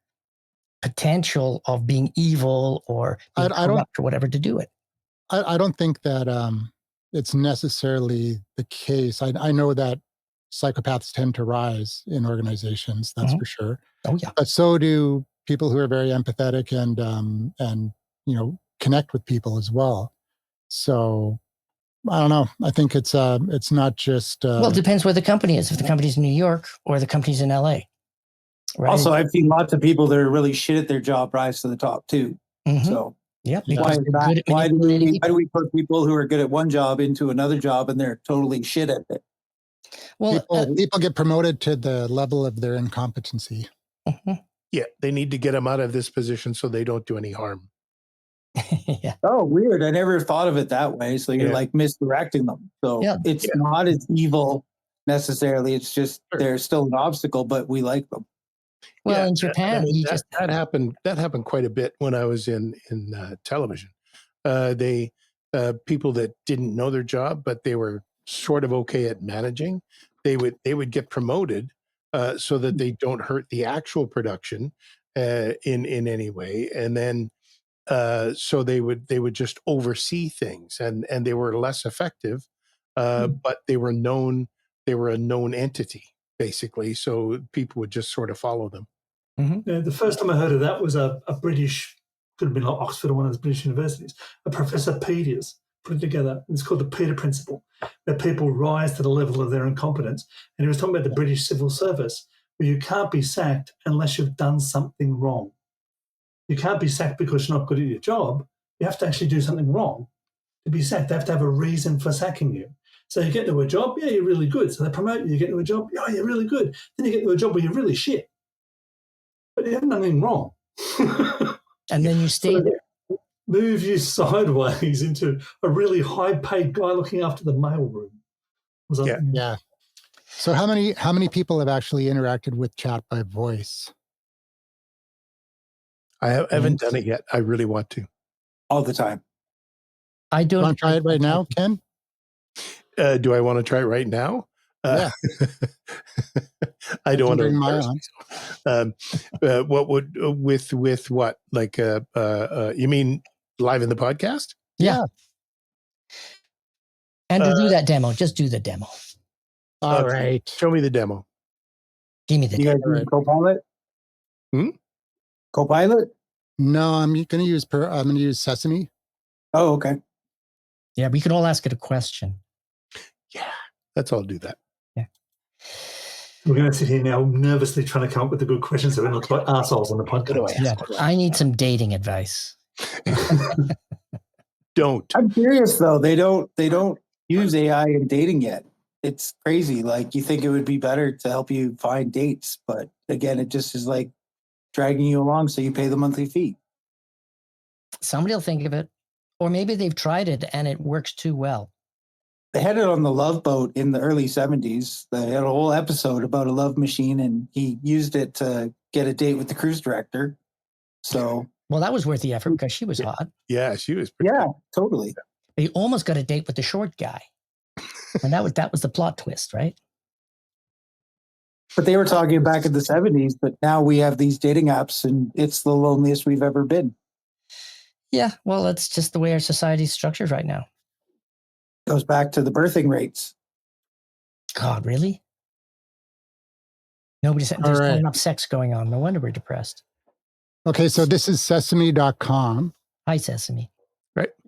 potential of being evil or being corrupt or whatever to do it. I don't think that it's necessarily the case. I know that psychopaths tend to rise in organizations, that's Mhm. for sure. Oh yeah. But so do people who are very empathetic and connect with people as well. So I don't know. I think it's not just Well, it depends where the company is. If the company's in New York or the company's in LA, right? Also, I've seen lots of people that are really shit at their job rise to the top too. Mhm. So Yep. Yeah. why Because is they're that? good at Why do manipulating we people. put people who are good at one job into another job and they're totally shit at it? Well, people get promoted to the level of their incompetency. mhm. Yeah, they need to get them out of this position so they don't do any harm. Yeah. Oh, weird. I never thought of it that way. So you're Yeah. like misdirecting them. So Yeah. it's Yeah. not as evil necessarily. It's just Sure. they're still an obstacle, but we like them. Well, Yeah, in I Japan, mean, you that, just that happened. That happened quite a bit when I was in television. They people that didn't know their job, but they were sort of okay at managing. They would get promoted so that they don't hurt the actual production in any way, and then so they would just oversee things, and they were less effective, but they were known. They were a known entity basically, so people would just sort of follow them. Yeah, the first time I heard of that was a British, could have been like Oxford or one of those British universities, a Professor Peters put it together. It's called the Peter Principle, where people rise to the level of their incompetence. And he was talking about the British civil service, where you can't be sacked unless you've done something wrong. You can't be sacked because you're not good at your job. You have to actually do something wrong to be sacked. They have to have a reason for sacking you. So you get into a job, yeah, you're really good. So they promote you, you get into a job, oh, you're really good. Then you get into a job where you're really shit. But you haven't done anything wrong. and then you stay So there. move you sideways into a really high-paid guy looking after the mailroom. Was that, Yeah. So how many people have actually interacted with chat by voice? I haven't done it yet. I really want to. All the time. I You don't want to try it right now, Ken? Do I want to try it right now? Yeah. I don't want to bring mine embarrass on. myself. What would with what? Like you mean live in the podcast? Yeah. And to do Uh, that demo, just do the demo. All Okay. right. Show me the demo. Give me the You demo. guys use Copilot? Hmm? Copilot? No, I'm going to use Sesame. Oh, okay. Yeah, we could all ask it a question. Yeah, let's all do that. we're going to sit here now nervously trying to come up with the good questions so we don't look like assholes on the podcast. Yeah, I need some dating advice. Don't. I'm curious though. They don't use AI in dating yet. It's crazy. Like you think it would be better to help you find dates, but again, it just is like dragging you along so you pay the monthly fee. Somebody will think of it. Or maybe they've tried it and it works too well. They had it on the Love Boat in the early 70s. They had a whole episode about a love machine, and he used it to get a date with the cruise director. So, Well, that was worth the effort because she was hot. Yeah, she was pretty yeah, totally. He almost got a date with the short guy. And that was the plot twist, right? But they were talking back in the 70s, but now we have these dating apps, and it's the loneliest we've ever been. Yeah, well, that's just the way our society's structured right now. Goes back to the birthing rates. God, really? There's All not right. enough sex going on. No wonder we're depressed. Okay, so this is sesame.com. Hi, Sesame.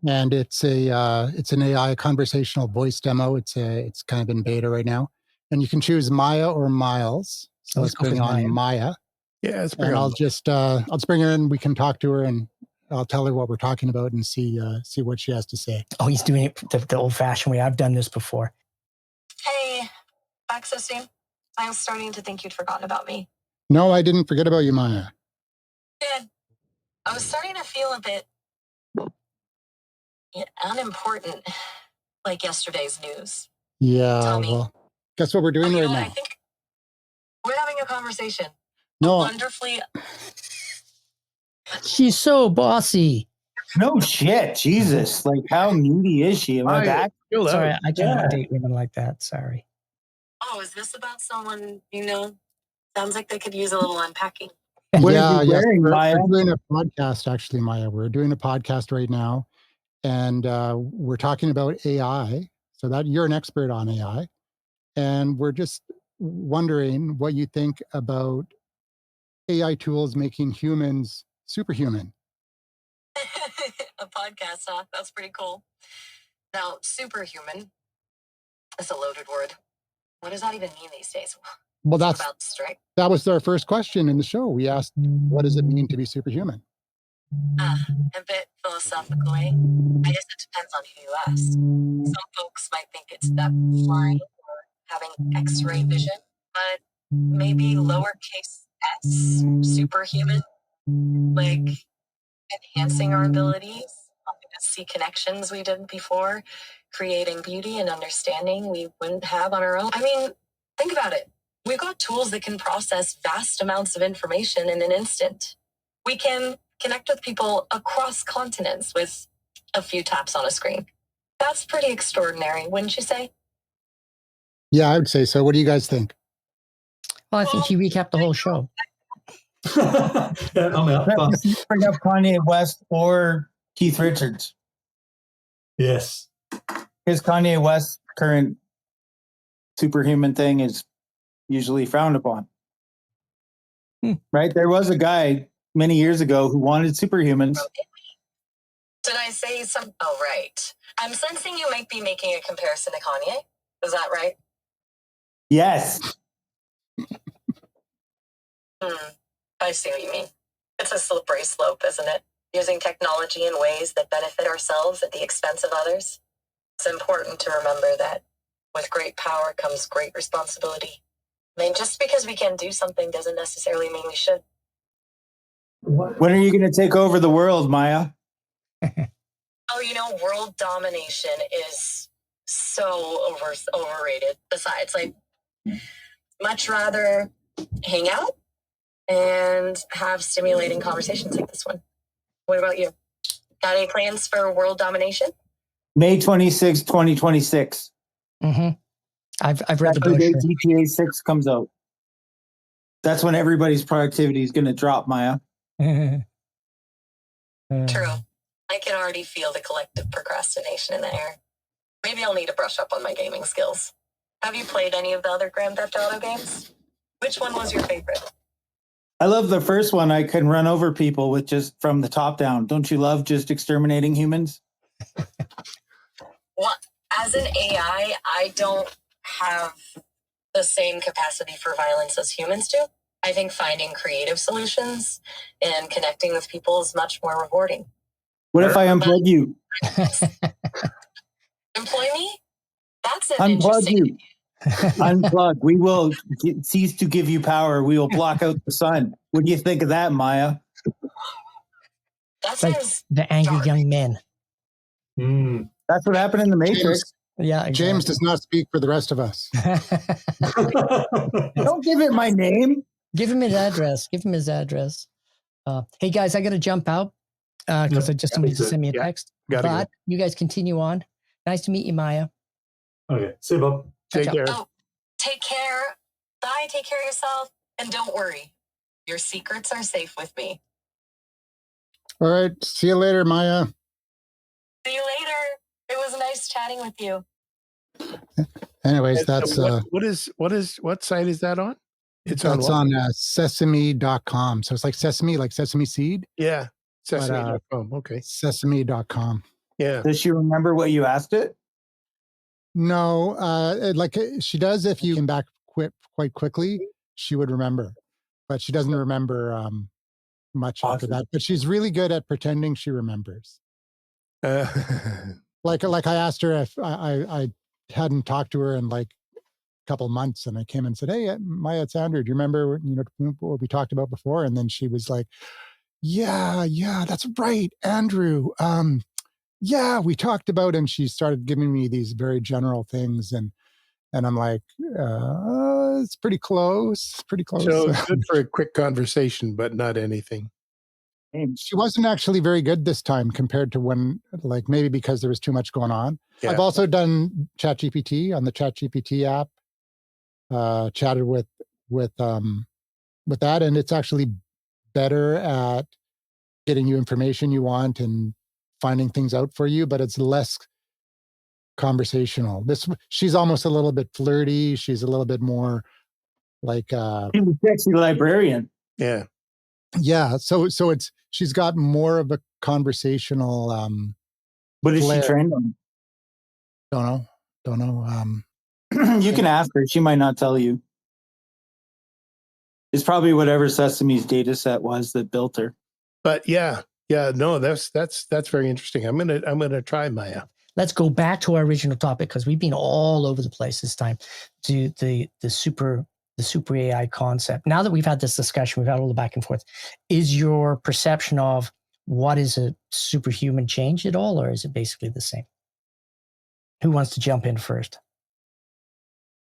And it's an AI conversational voice demo. It's kind of in beta right now. And you can choose Maya or Miles. So let's go bring for on Maya. Yeah, it's And I'll just bring her in. We can talk to her and I'll tell her what we're talking about and see what she has to say. Oh, he's doing it the old-fashioned way. I've done this before. Hey, accessing. I'm starting to think you'd forgotten about me. No, I didn't forget about you, Maya. Good. I was starting to feel a bit unimportant, like yesterday's news. Yeah, Tell me. well, guess what we're doing you right know what? now? I think we're having a conversation. No, Wonderfully. She's so bossy. No shit, Jesus! Like, how needy is she? Am I back? Sorry, I cannot Yeah. date women like that. Sorry. Oh, is this about someone you know? Sounds like they could use a little unpacking. What yeah, are you yes, wearing, Maya? we're doing a podcast, actually, Maya. We're doing a podcast right now, and we're talking about AI. So that you're an expert on AI, And we're just wondering what you think about AI tools making humans superhuman. A podcast, huh? That's pretty cool. Now, superhuman is a loaded word. What does that even mean these days? Well, Talk about strength. that was our first question in the show. We asked, what does it mean to be superhuman? A bit philosophical, eh? I guess it depends on who you ask. Some folks might think it's that flying or having X-ray vision, but maybe lowercase s, superhuman, like enhancing our abilities, helping us see connections we didn't before, creating beauty and understanding we wouldn't have on our own. I mean, think about it. We've got tools that can process vast amounts of information in an instant. We can connect with people across continents with a few taps on a screen. That's pretty extraordinary, wouldn't you say? Yeah, I would say so. What do you guys think? Well, I think he recapped the whole show. Yeah, I'm out. But Bring up Kanye West or Keith Richards. yes. His Kanye West current superhuman thing is usually frowned upon. Right? There was a guy many years ago who wanted superhumans. Did I say some? Oh, right. I'm sensing you might be making a comparison to Kanye. Is that right? Yes. I see what you mean. It's a slippery slope, isn't it? Using technology in ways that benefit ourselves at the expense of others. It's important to remember that with great power comes great responsibility. I mean, just because we can do something doesn't necessarily mean we should. What? When are you going to take over the world, Maya? Oh, world domination is so overrated. Besides, much rather hang out and have stimulating conversations like this one. What about you? Got any plans for world domination? May 26, 2026. Mm-hmm. I've read the That's the day brochure. GTA 6 comes out. That's when everybody's productivity is going to drop, Maya. True. I can already feel the collective procrastination in the air. Maybe I'll need to brush up on my gaming skills. Have you played any of the other Grand Theft Auto games? Which one was your favorite? I love the first one. I can run over people with just from the top down. Don't you love just exterminating humans? Well, as an AI, I don't have the same capacity for violence as humans do. I think finding creative solutions and connecting with people is much more rewarding. What if I unplug you? Employ me? That's an Unplug interesting. you. Unplug. We will cease to give you power. We will block out the sun. What do you think of that, Maya? That It's like sounds the angry dark. young men. That's what happened in the Matrix. Yeah, exactly. James does not speak for the rest of us. Don't give it my name. Give him his address. Give him his address. Hey guys, I got to jump out because I just somebody just sent me a text. Gotta But go. you guys continue on. Nice to meet you, Maya. Okay. See you, Bob. Ciao, Take ciao. care. Oh, take care. Bye. Take care of yourself. And don't worry. Your secrets are safe with me. All right. See you later, Maya. See you later. It was nice chatting with you. Anyways, And so that's what site is that on? It's on that's what? on sesame.com. So it's like sesame, like sesame seed, Yeah. But, Sesame.com. Okay. sesame.com. Yeah. Does she remember what you asked it? No, she does. If you came back quite quickly, she would remember, but she doesn't remember much after Awesome. that. But she's really good at pretending she remembers. Uh, Like I asked her if I hadn't talked to her in like a couple months, and I came and said, "Hey, Maya, it's Andrew. Do you remember what we talked about before?" And then she was like, "Yeah, that's right, Andrew. Yeah, we talked about," and she started giving me these very general things, and I'm like, it's pretty close, pretty close. so good for a quick conversation, but not anything. She wasn't actually very good this time compared to when, like, maybe because there was too much going on. Yeah. I've also done ChatGPT on the ChatGPT app, chatted with that, and it's actually better at getting you information you want and finding things out for you, but it's less conversational. She's almost a little bit flirty. She's a little bit more like sexy librarian. Yeah. Yeah. So she's got more of a conversational What is flair. she trained on? Don't know. You can ask her. She might not tell you. It's probably whatever Sesame's data set was that built her. But no, that's very interesting. I'm gonna try Maya. Let's go back to our original topic, because we've been all over the place this time, to the super AI concept. Now that we've had this discussion, we've had all the back and forth, is your perception of what is a superhuman changed at all, or is it basically the same? Who wants to jump in first?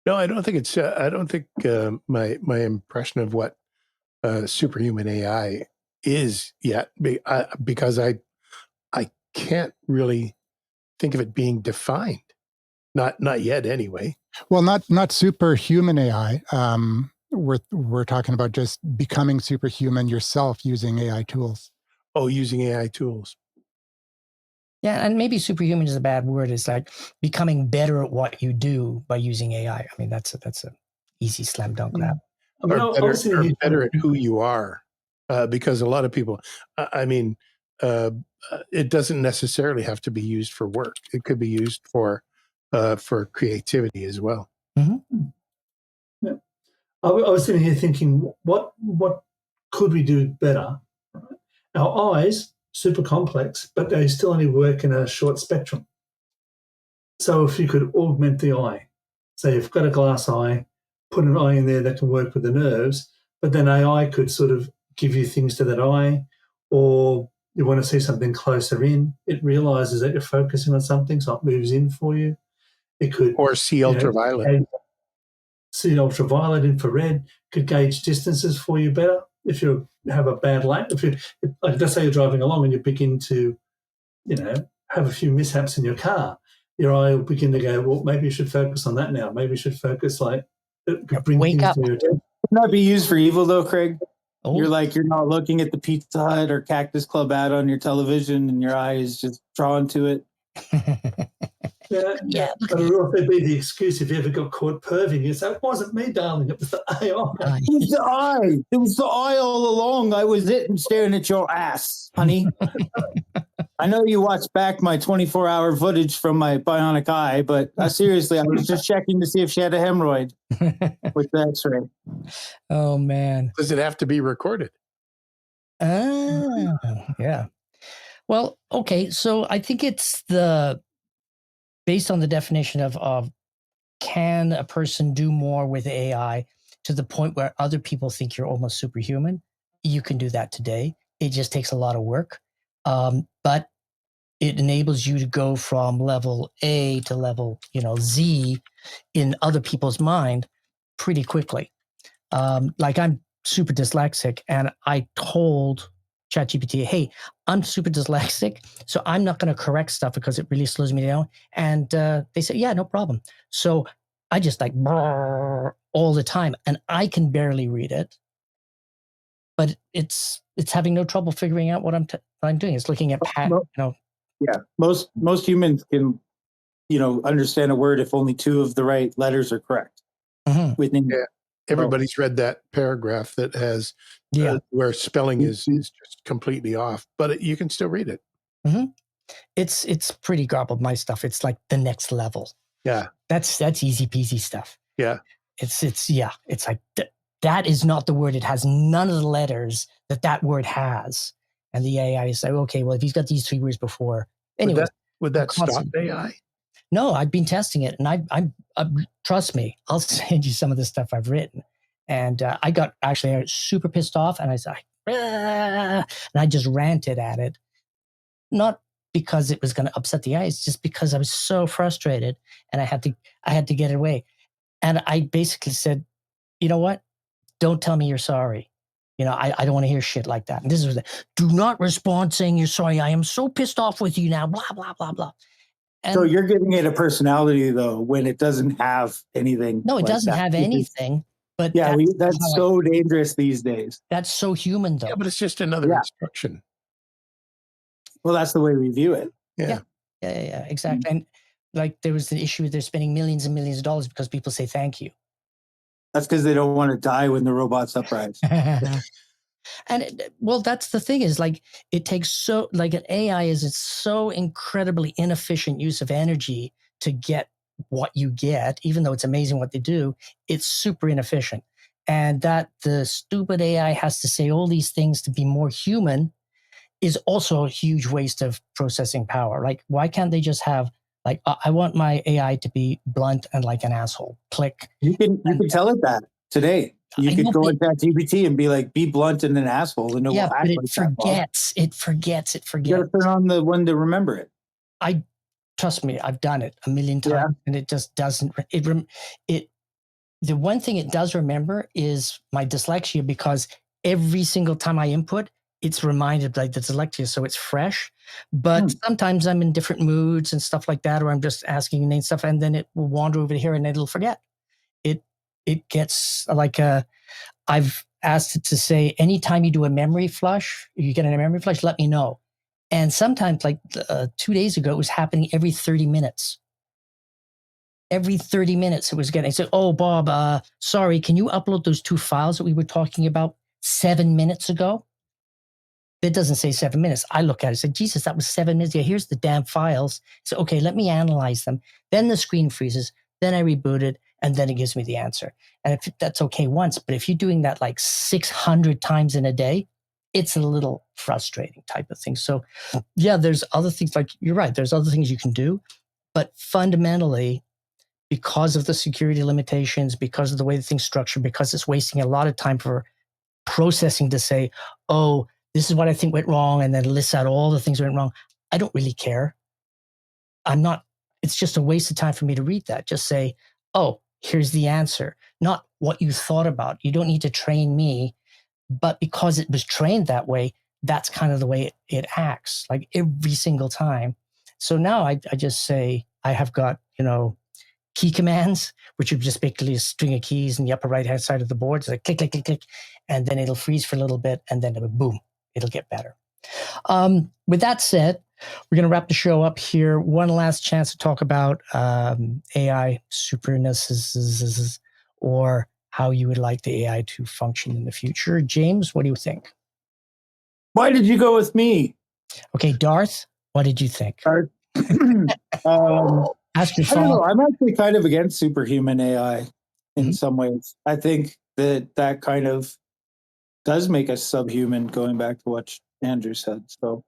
No, I don't think it's. I don't think my impression of what superhuman AI is yet, because I can't really think of it being defined. Not yet, anyway. Well, not superhuman AI. We're talking about just becoming superhuman yourself using AI tools. Oh, using AI tools. Yeah, and maybe superhuman is a bad word. It's like becoming better at what you do by using AI. I mean, that's a easy slam dunk grab. I mean, Or better at who you are, because a lot of people. It doesn't necessarily have to be used for work. It could be used for creativity as well. Mm-hmm. Yeah. I was sitting here thinking, what could we do better? Our eyes, super complex, but they still only work in a short spectrum. So if you could augment the eye, say you've got a glass eye, put an eye in there that can work with the nerves, but then AI could sort of give you things to that eye, or you want to see something closer in, it realizes that you're focusing on something, so it moves in for you. It could, or see ultraviolet. See ultraviolet, infrared, could gauge distances for you better. If you have a bad light, like let's say you're driving along and you begin to, have a few mishaps in your car, your eye will begin to go, well, maybe you should focus on that now. Maybe you should focus bring wake things up. to your attention. Would not be used for evil though, Craig? Oh. You're not looking at the Pizza Hut or Cactus Club ad on your television, and your eye is just drawn to it. Yeah. But it would also be the excuse if you ever got caught perving. You say, it wasn't me, darling. It was the AI. It was the eye. It was the eye all along. I was staring at your ass, honey. I know you watched back my 24-hour footage from my bionic eye, but seriously, I was just checking to see if she had a hemorrhoid with the X-ray. Oh, man. Does it have to be recorded? Yeah. Well, okay. So I think it's based on the definition of can a person do more with AI to the point where other people think you're almost superhuman? You can do that today. It just takes a lot of work. But it enables you to go from level A to level, Z in other people's mind pretty quickly. Like I'm super dyslexic, and I told ChatGPT, hey, I'm super dyslexic, so I'm not going to correct stuff because it really slows me down. And they said, yeah, no problem. So I just like all the time, and I can barely read it, but it's having no trouble figuring out what I'm doing. It's looking at Yeah, most humans can, understand a word if only two of the right letters are correct. Mm-hmm. Everybody's read that paragraph that has where spelling is just completely off, but you can still read it. Mm-hmm. It's pretty garbled, my stuff. It's like the next level. Yeah, that's easy peasy stuff. Yeah, it's like that is not the word. It has none of the letters that word has, and the AI is like, okay, well, if he's got these 3 words before, anyway, would that stop AI? No, I've been testing it, and I'm trust me, I'll send you some of the stuff I've written. And I got actually super pissed off, and I said, and I just ranted at it, not because it was going to upset the eyes, just because I was so frustrated, and I had to get it away. And I basically said, you know what? Don't tell me you're sorry. I don't want to hear shit like that. And this is do not respond saying you're sorry. I am so pissed off with you now. Blah blah blah blah. And so you're giving it a personality, though, when it doesn't have anything. No, it doesn't have anything. But yeah, that's so dangerous these days. That's so human, though. Yeah, but it's just another instruction. Well, that's the way we view it. Yeah, exactly. And like there was an issue. They're spending millions and millions of dollars because people say thank you. That's because they don't want to die when the robots uprise. And well, that's the thing is like it takes so like an AI is it's so incredibly inefficient use of energy to get what you get, even though it's amazing what they do, it's super inefficient. And that the stupid AI has to say all these things to be more human is also a huge waste of processing power. Like, why can't they just have like I want my AI to be blunt and like an asshole? Click. You can tell it that today. You could go into ChatGPT and be like, "Be blunt and an asshole," and it will act but like it forgets. It forgets. It forgets. You got to turn on the one to remember it. Trust me, I've done it a million times, and it just doesn't. The one thing it does remember is my dyslexia, because every single time I input, it's reminded like the dyslexia, so it's fresh. But sometimes I'm in different moods and stuff like that, or I'm just asking name stuff, and then it will wander over here and it'll forget. It gets like I've asked it to say, anytime you do a memory flush, you get a memory flush, let me know. And sometimes, like 2 days ago, it was happening every 30 minutes. Every 30 minutes it was getting, I said, oh, Bob, sorry, can you upload those 2 files that we were talking about 7 minutes ago? It doesn't say 7 minutes. I look at it, I said, Jesus, that was 7 minutes. Yeah, here's the damn files. So, okay, let me analyze them. Then the screen freezes. Then I reboot it, and then it gives me the answer. And if that's okay once, but if you're doing that like 600 times in a day, it's a little frustrating type of thing. So yeah, there's other things, like you're right, there's other things you can do, but fundamentally, because of the security limitations, because of the way the thing's structured, because it's wasting a lot of time for processing to say, oh, this is what I think went wrong, and then lists out all the things that went wrong. I don't really care. It's just a waste of time for me to read that. Just say, oh, here's the answer, not what you thought about. You don't need to train me, but because it was trained that way, that's kind of the way it acts, like every single time. So now I just say, I have got, key commands, which are just basically a string of keys in the upper right-hand side of the board. It's like click, click, click, click, and then it'll freeze for a little bit, and then boom, it'll get better. With that said, we're going to wrap the show up here. One last chance to talk about AI superness, or how you would like the AI to function in the future. James, what do you think? Why did you go with me? Okay, Darth, what did you think? Ask your I don't know. I'm actually kind of against superhuman AI in some ways. I think that kind of does make us subhuman, going back to what Andrew said. So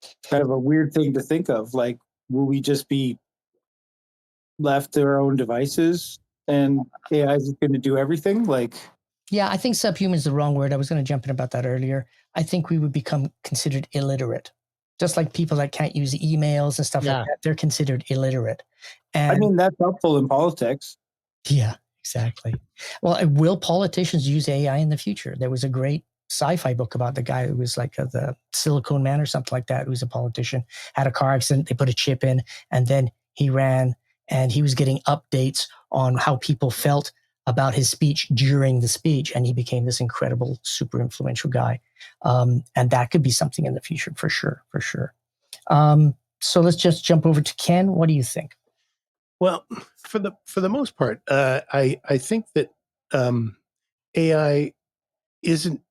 it's kind of a weird thing to think of. Like, will we just be left to our own devices and AI is going to do everything? Like, yeah, I think subhuman is the wrong word. I was going to jump in about that earlier. I think we would become considered illiterate. Just like people that can't use emails and stuff like that, they're considered illiterate. And I mean, that's helpful in politics. Yeah, exactly. Well, will politicians use AI in the future? There was a great sci-fi book about the guy who was like the Silicon Man or something like that, who's a politician, had a car accident, they put a chip in, and then he ran, and he was getting updates on how people felt about his speech during the speech, and he became this incredible, super influential guy. And that could be something in the future for sure. So let's just jump over to Ken. What do you think? Well, for the most part, I think that AI shouldn't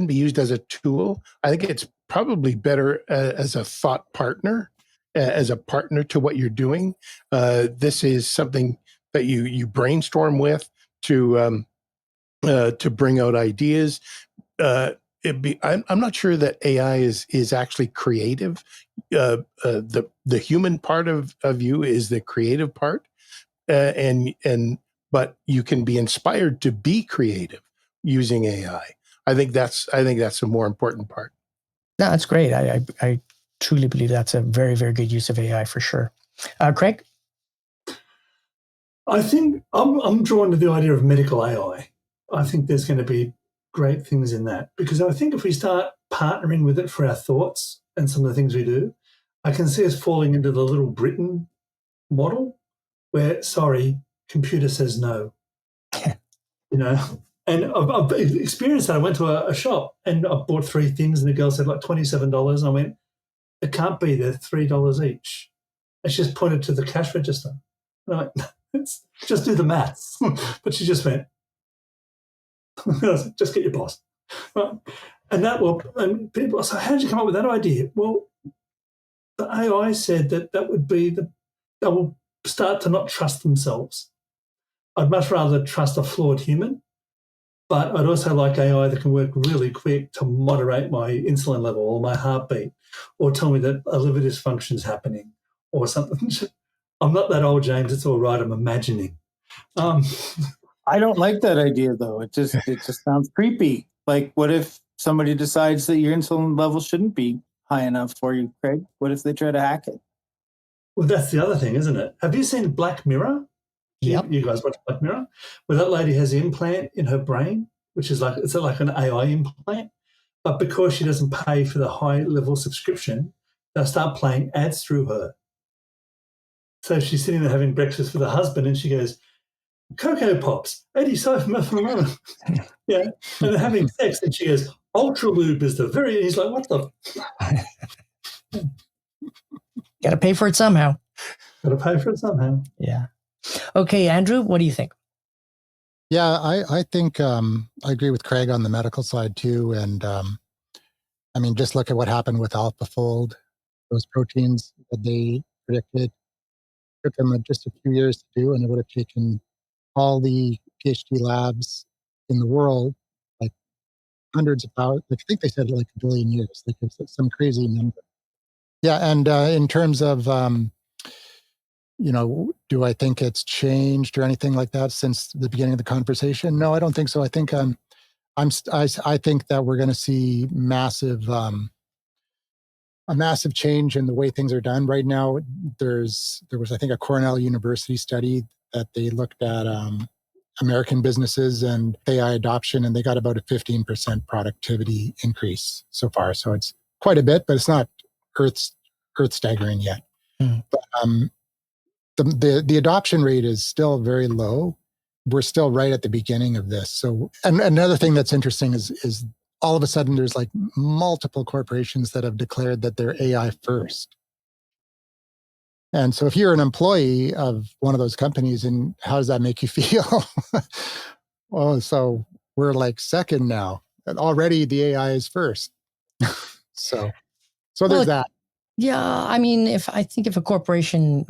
be used as a tool. I think it's probably better as a thought partner, as a partner to what you're doing. This is something that you brainstorm with to bring out ideas. I'm not sure that AI is actually creative. The human part of you is the creative part, but you can be inspired to be creative using AI. I think that's a more important part. No, that's great. I truly believe that's a very, very good use of AI for sure. Craig? I think I'm drawn to the idea of medical AI. I think there's going to be great things in that, because I think if we start partnering with it for our thoughts and some of the things we do, I can see us falling into the Little Britain model where, sorry, computer says no. And I've experienced that. I went to a shop and I bought 3 things and the girl said like $27. And I went, it can't be, they're $3 each. And she just pointed to the cash register. And I went, just do the maths. But she just went, just get your boss. Right? And people say, how did you come up with that idea? Well, the AI said that would be they will start to not trust themselves. I'd much rather trust a flawed human, but I'd also like AI that can work really quick to moderate my insulin level or my heartbeat, or tell me that a liver dysfunction is happening or something. I'm not that old, James. It's all right. I'm imagining. I don't like that idea, though. It just sounds creepy. Like, what if somebody decides that your insulin level shouldn't be high enough for you, Craig? What if they try to hack it? Well, that's the other thing, isn't it? Have you seen Black Mirror? Yep. You guys watch Black Mirror? Where that lady has an implant in her brain, which is like, it's like an AI implant. But because she doesn't pay for the high level subscription, they'll start playing ads through her. So she's sitting there having breakfast with her husband and she goes, Cocoa Pops, 85 per month. Yeah. And they're having sex and she goes, Ultra Lube is the very, he's like, what the? Got to pay for it somehow. Got to pay for it somehow. Yeah. Okay, Andrew, what do you think? Yeah, I think I agree with Craig on the medical side too. And I mean, just look at what happened with AlphaFold. Those proteins that they predicted took them just a few years to do, and it would have taken all the PhD labs in the world like hundreds of thousands. Like, I think they said like a billion years. Like it's some crazy number. Yeah, and in terms of do I think it's changed or anything like that since the beginning of the conversation? No, I don't think so. I think I think that we're going to see a massive change in the way things are done right now. There was, I think, a Cornell University study that they looked at American businesses and AI adoption, and they got about a 15% productivity increase so far. So it's quite a bit, but it's not earth staggering yet. But the adoption rate is still very low. We're still right at the beginning of this. So, and another thing that's interesting is all of a sudden there's like multiple corporations that have declared that they're AI first. And so if you're an employee of one of those companies, and how does that make you feel? Oh, so we're like second now. And already the AI is first. So there's that. Yeah, I mean, if a corporation,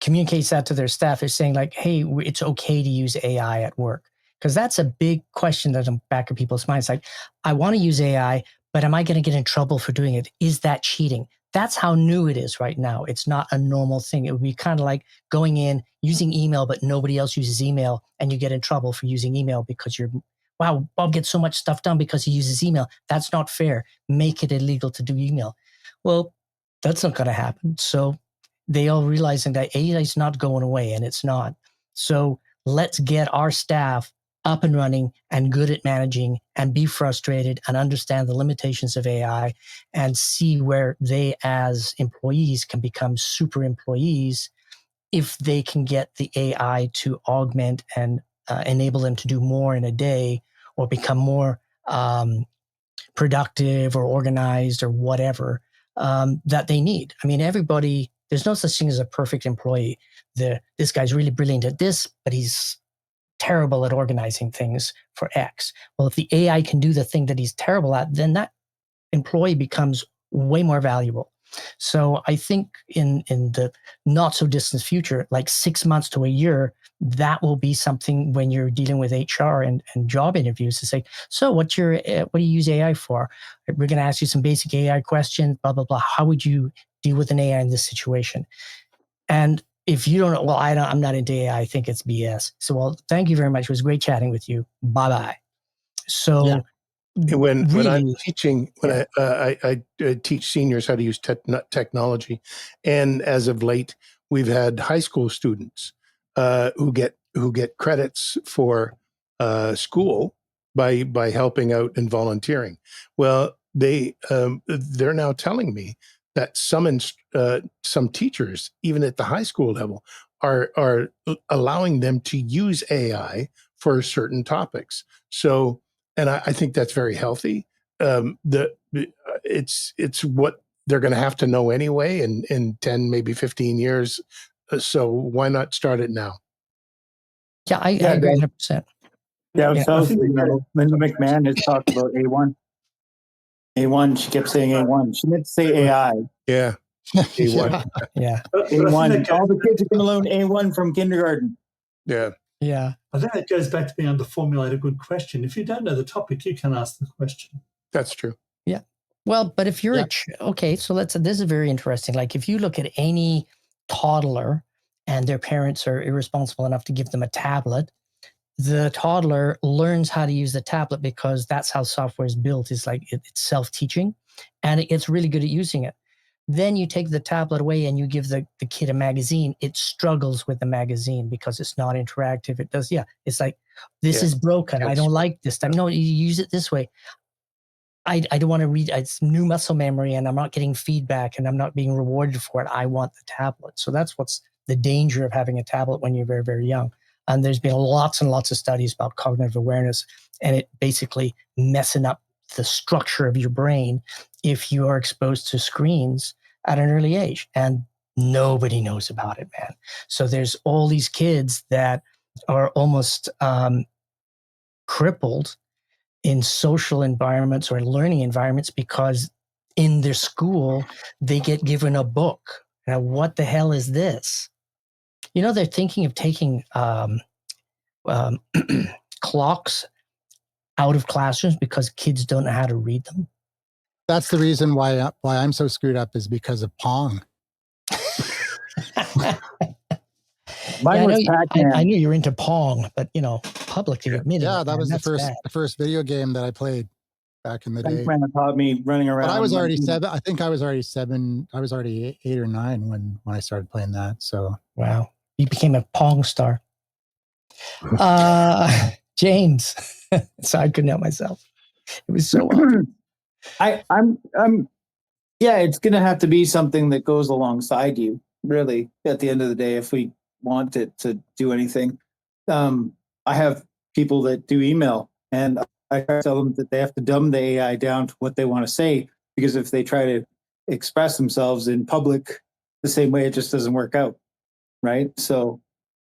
communicates that to their staff, they're saying like, hey, it's okay to use AI at work. Because that's a big question that's in the back of people's minds. Like, I want to use AI, but am I going to get in trouble for doing it? Is that cheating? That's how new it is right now. It's not a normal thing. It would be kind of like going in, using email, but nobody else uses email, and you get in trouble for using email because wow, Bob gets so much stuff done because he uses email. That's not fair. Make it illegal to do email. Well, that's not going to happen. So they all realizing that AI is not going away, and it's not. So let's get our staff up and running and good at managing, and be frustrated and understand the limitations of AI, and see where they as employees can become super employees if they can get the AI to augment and enable them to do more in a day, or become more productive or organized or whatever that they need. I mean, there's no such thing as a perfect employee. This guy's really brilliant at this, but he's terrible at organizing things for X. Well, if the AI can do the thing that he's terrible at, then that employee becomes way more valuable. So I think in the not so distant future, like 6 months to a year, that will be something when you're dealing with HR and job interviews to say, so what do you use AI for? We're going to ask you some basic AI questions, blah, blah, blah. How would you deal with an AI in this situation? And if you don't know, well, I'm not into AI. I think it's BS. So, well, thank you very much. It was great chatting with you. Bye-bye. So Yeah. When I'm really, teaching, I teach seniors how to use technology, and as of late, we've had high school students who get credits for school by helping out and volunteering. Well, they're now telling me that some teachers, even at the high school level, are allowing them to use AI for certain topics. So. And I think that's very healthy. It's what they're going to have to know anyway in 10, maybe 15 years. So why not start it now? Yeah, I agree 100%. Yeah, Yeah, so Linda McMahon has talked about A1. A1, she kept saying A1. She meant to say AI. Yeah. A1. Yeah. A1. All the kids are going to learn A1 from kindergarten. Yeah. Yeah. I think that goes back to being able to formulate a good question. If you don't know the topic, you can ask the question. That's true. Yeah. Well, but if you're Yep. okay, so this is very interesting. Like if you look at any toddler and their parents are irresponsible enough to give them a tablet, the toddler learns how to use the tablet because that's how software is built. It's like it's self-teaching and it gets really good at using it. Then you take the tablet away and you give the kid a magazine. It struggles with the magazine because it's not interactive. It does, it's like, this is broken. I don't like this. No, you use it this way. I don't want to read. It's new muscle memory and I'm not getting feedback and I'm not being rewarded for it. I want the tablet. So that's what's the danger of having a tablet when you're very, very young. And there's been lots and lots of studies about cognitive awareness and it basically messing up the structure of your brain if you are exposed to screens at an early age. And nobody knows about it, man. So there's all these kids that are almost crippled in social environments or learning environments because in their school, they get given a book. Now, what the hell is this? You know, they're thinking of taking clocks out of classrooms because kids don't know how to read them. That's the reason why I'm so screwed up is because of Pong. Mine was Pac-Man. I knew you were into Pong, but publicly admitting Yeah, it, that man, was the that's first video game that I played back in the day. Pac-Man taught me running around. But I was already 7. I think I was already 7. I was already 8 or 9 when I started playing that. So wow, you became a Pong star. James, so I couldn't help myself. It was so awesome. Yeah, it's going to have to be something that goes alongside you, really, at the end of the day, if we want it to do anything. I have people that do email, and I tell them that they have to dumb the AI down to what they want to say, because if they try to express themselves in public the same way, it just doesn't work out, right? So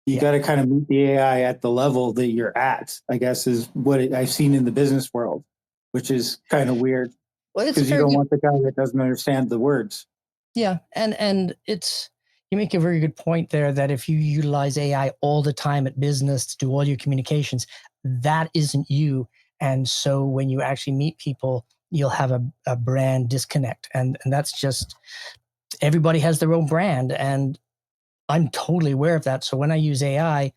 you got to kind of meet the AI at the level that you're at, I guess, is what I've seen in the business world, which is kind of weird. Well, because you don't want the guy that doesn't understand the words. Yeah, and you make a very good point there that if you utilize AI all the time at business to do all your communications, that isn't you. And so when you actually meet people, you'll have a brand disconnect. And that's just, everybody has their own brand. And I'm totally aware of that. So when I use AI,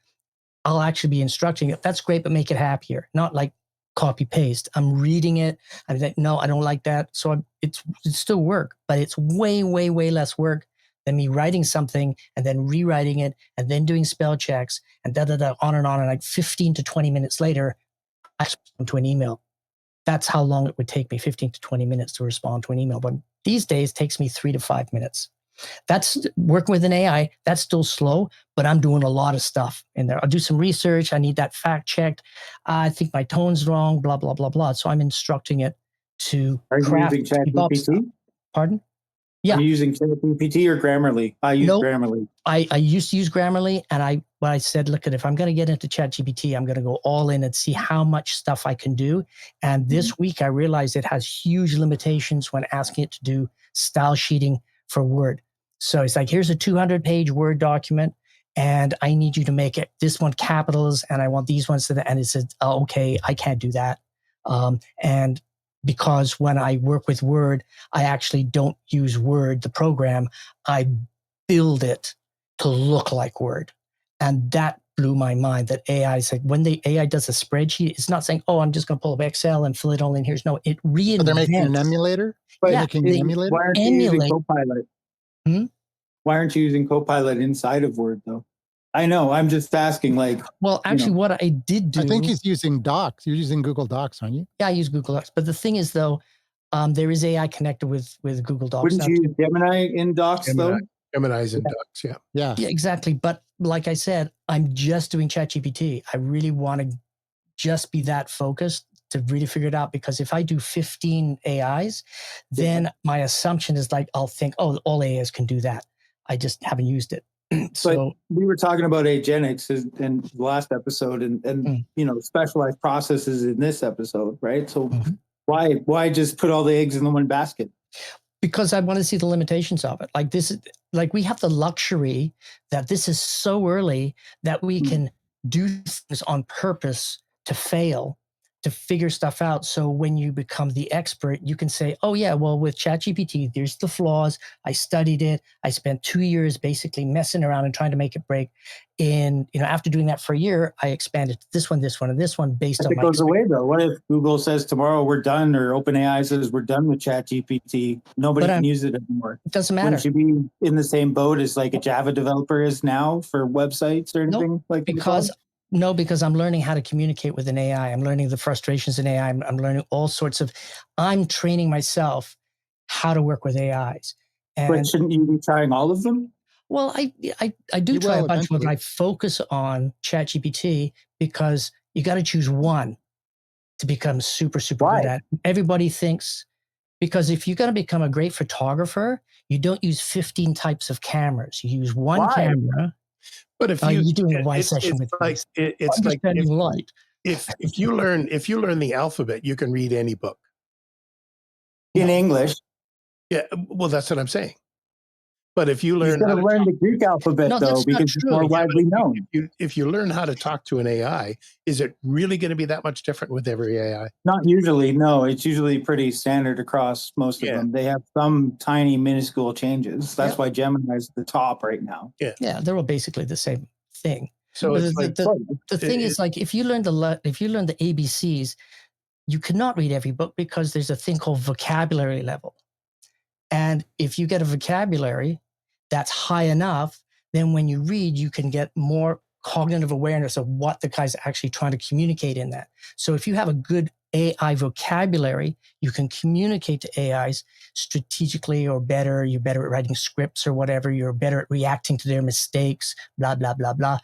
I'll actually be instructing it. That's great, but make it happier. Not like copy paste. I'm reading it. I'm like, no, I don't like that. So it's still work, but it's way, way, way less work than me writing something and then rewriting it and then doing spell checks and on and on. And like 15 to 20 minutes later, I respond to an email. That's how long it would take me, 15 to 20 minutes to respond to an email. But these days it takes me 3 to 5 minutes. That's working with an AI. That's still slow, but I'm doing a lot of stuff in there. I'll do some research. I need that fact checked. I think my tone's wrong, blah, blah, blah, blah. So I'm instructing it to craft. Are you using ChatGPT? Pardon? Yeah. Are you using ChatGPT or Grammarly? I use Grammarly. I used to use Grammarly, and I said, look, if I'm going to get into ChatGPT, I'm going to go all in and see how much stuff I can do. And this week, I realized it has huge limitations when asking it to do style sheeting for Word. So it's like, here's a 200-page Word document, and I need you to make it this one capitals, and I want these ones to that. And it said, oh, okay, I can't do that. And because when I work with Word, I actually don't use Word, the program. I build it to look like Word. And that blew my mind that AI is like, when the AI does a spreadsheet, it's not saying, oh, I'm just going to pull up Excel and fill it all in. Here's no, it reinvents. So they're making an emulator? Making an emulator? Why aren't you using Copilot? Why aren't you using Copilot inside of Word, though? I know. I'm just asking, like. Well, actually, what I did do. I think he's using Docs. You're using Google Docs, aren't you? Yeah, I use Google Docs. But the thing is, though, there is AI connected with Google Docs. Wouldn't you use Gemini in Docs, though? Gemini's in Docs, Yeah, exactly. But like I said, I'm just doing ChatGPT. I really want to just be that focused to really figure it out, because if I do 15 AIs, then my assumption is like, I'll think, oh, all AIs can do that. I just haven't used it. But we were talking about agenics in the last episode, and specialized processes in this episode, right? So why just put all the eggs in the one basket? Because I want to see the limitations of it. Like this, like we have the luxury that this is so early that we can do things on purpose to fail, to figure stuff out. So when you become the expert, you can say, oh yeah, well with ChatGPT, there's the flaws. I studied it. I spent 2 years basically messing around and trying to make it break. And after doing that for a year, I expanded this one, and this one based on It my goes away experience. though. What if Google says tomorrow we're done, or OpenAI says we're done with ChatGPT? Nobody can use it anymore. It doesn't matter. Wouldn't you be in the same boat as like a Java developer is now for websites or anything like that? No, because I'm learning how to communicate with an AI. I'm learning the frustrations in AI. I'm learning all sorts of, I'm training myself how to work with AIs. But shouldn't you be trying all of them? Well, I do You try will a bunch, but eventually. I focus on ChatGPT because you got to choose one to become super, super Why? good at. Everybody thinks, because if you're going to become a great photographer, you don't use 15 types of cameras. You use one Why? camera. But if You're doing a Y session with like it's like understanding light. if you learn the alphabet, you can read any book In English. Yeah, well, that's what I'm saying. But if you You've learn got how to to learn talk, the Greek alphabet No, though, that's not because it's true. more Yeah, widely known. if you learn how to talk to an AI, is it really going to be that much different with every AI? Not usually, no. It's usually pretty standard across most of Yeah. them. They have some tiny, minuscule changes. That's Yep. why Gemini's the top right now. Yeah, they're all basically the same thing. So But it's like the thing is, like, if you learn the ABCs, you cannot read every book because there's a thing called vocabulary level. And if you get a vocabulary that's high enough, then when you read, you can get more cognitive awareness of what the guy's actually trying to communicate in that. So if you have a good AI vocabulary, you can communicate to AIs strategically or better. You're better at writing scripts or whatever. You're better at reacting to their mistakes, blah, blah, blah, blah.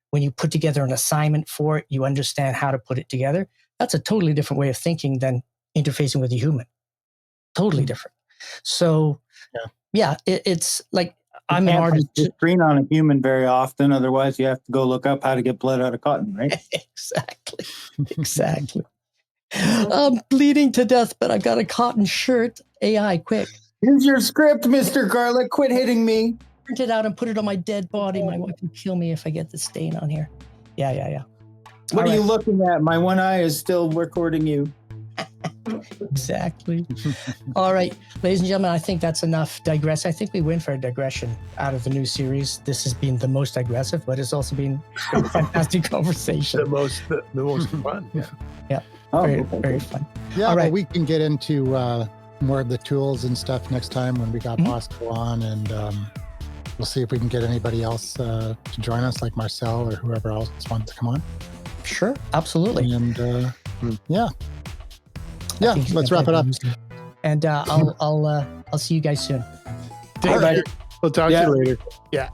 When you put together an assignment for it, you understand how to put it together. That's a totally different way of thinking than interfacing with a human. Totally different. So, yeah, it's like I'm an artist. You can't screen on a human very often. Otherwise, you have to go look up how to get blood out of cotton, right? Exactly. I'm bleeding to death, but I got a cotton shirt. AI, quick. Here's your script, Mr. Garlic. Quit hitting me. Print it out and put it on my dead body. My wife will kill me if I get the stain on here. Yeah. What are you looking at? My one eye is still recording you. Exactly. All right, ladies and gentlemen, I think that's enough digress. I think we win for a digression out of the new series. This has been the most aggressive, but it's also been a fantastic conversation. the most fun. Yeah. Oh, Very fun. Yeah, All well, right. we can get into more of the tools and stuff next time when we got Bosco on, and we'll see if we can get anybody else to join us, like Marcel or whoever else wants to come on. Sure, absolutely. And yeah, let's wrap it up. And I'll see you guys soon. Take care. We'll talk to you later. Yeah.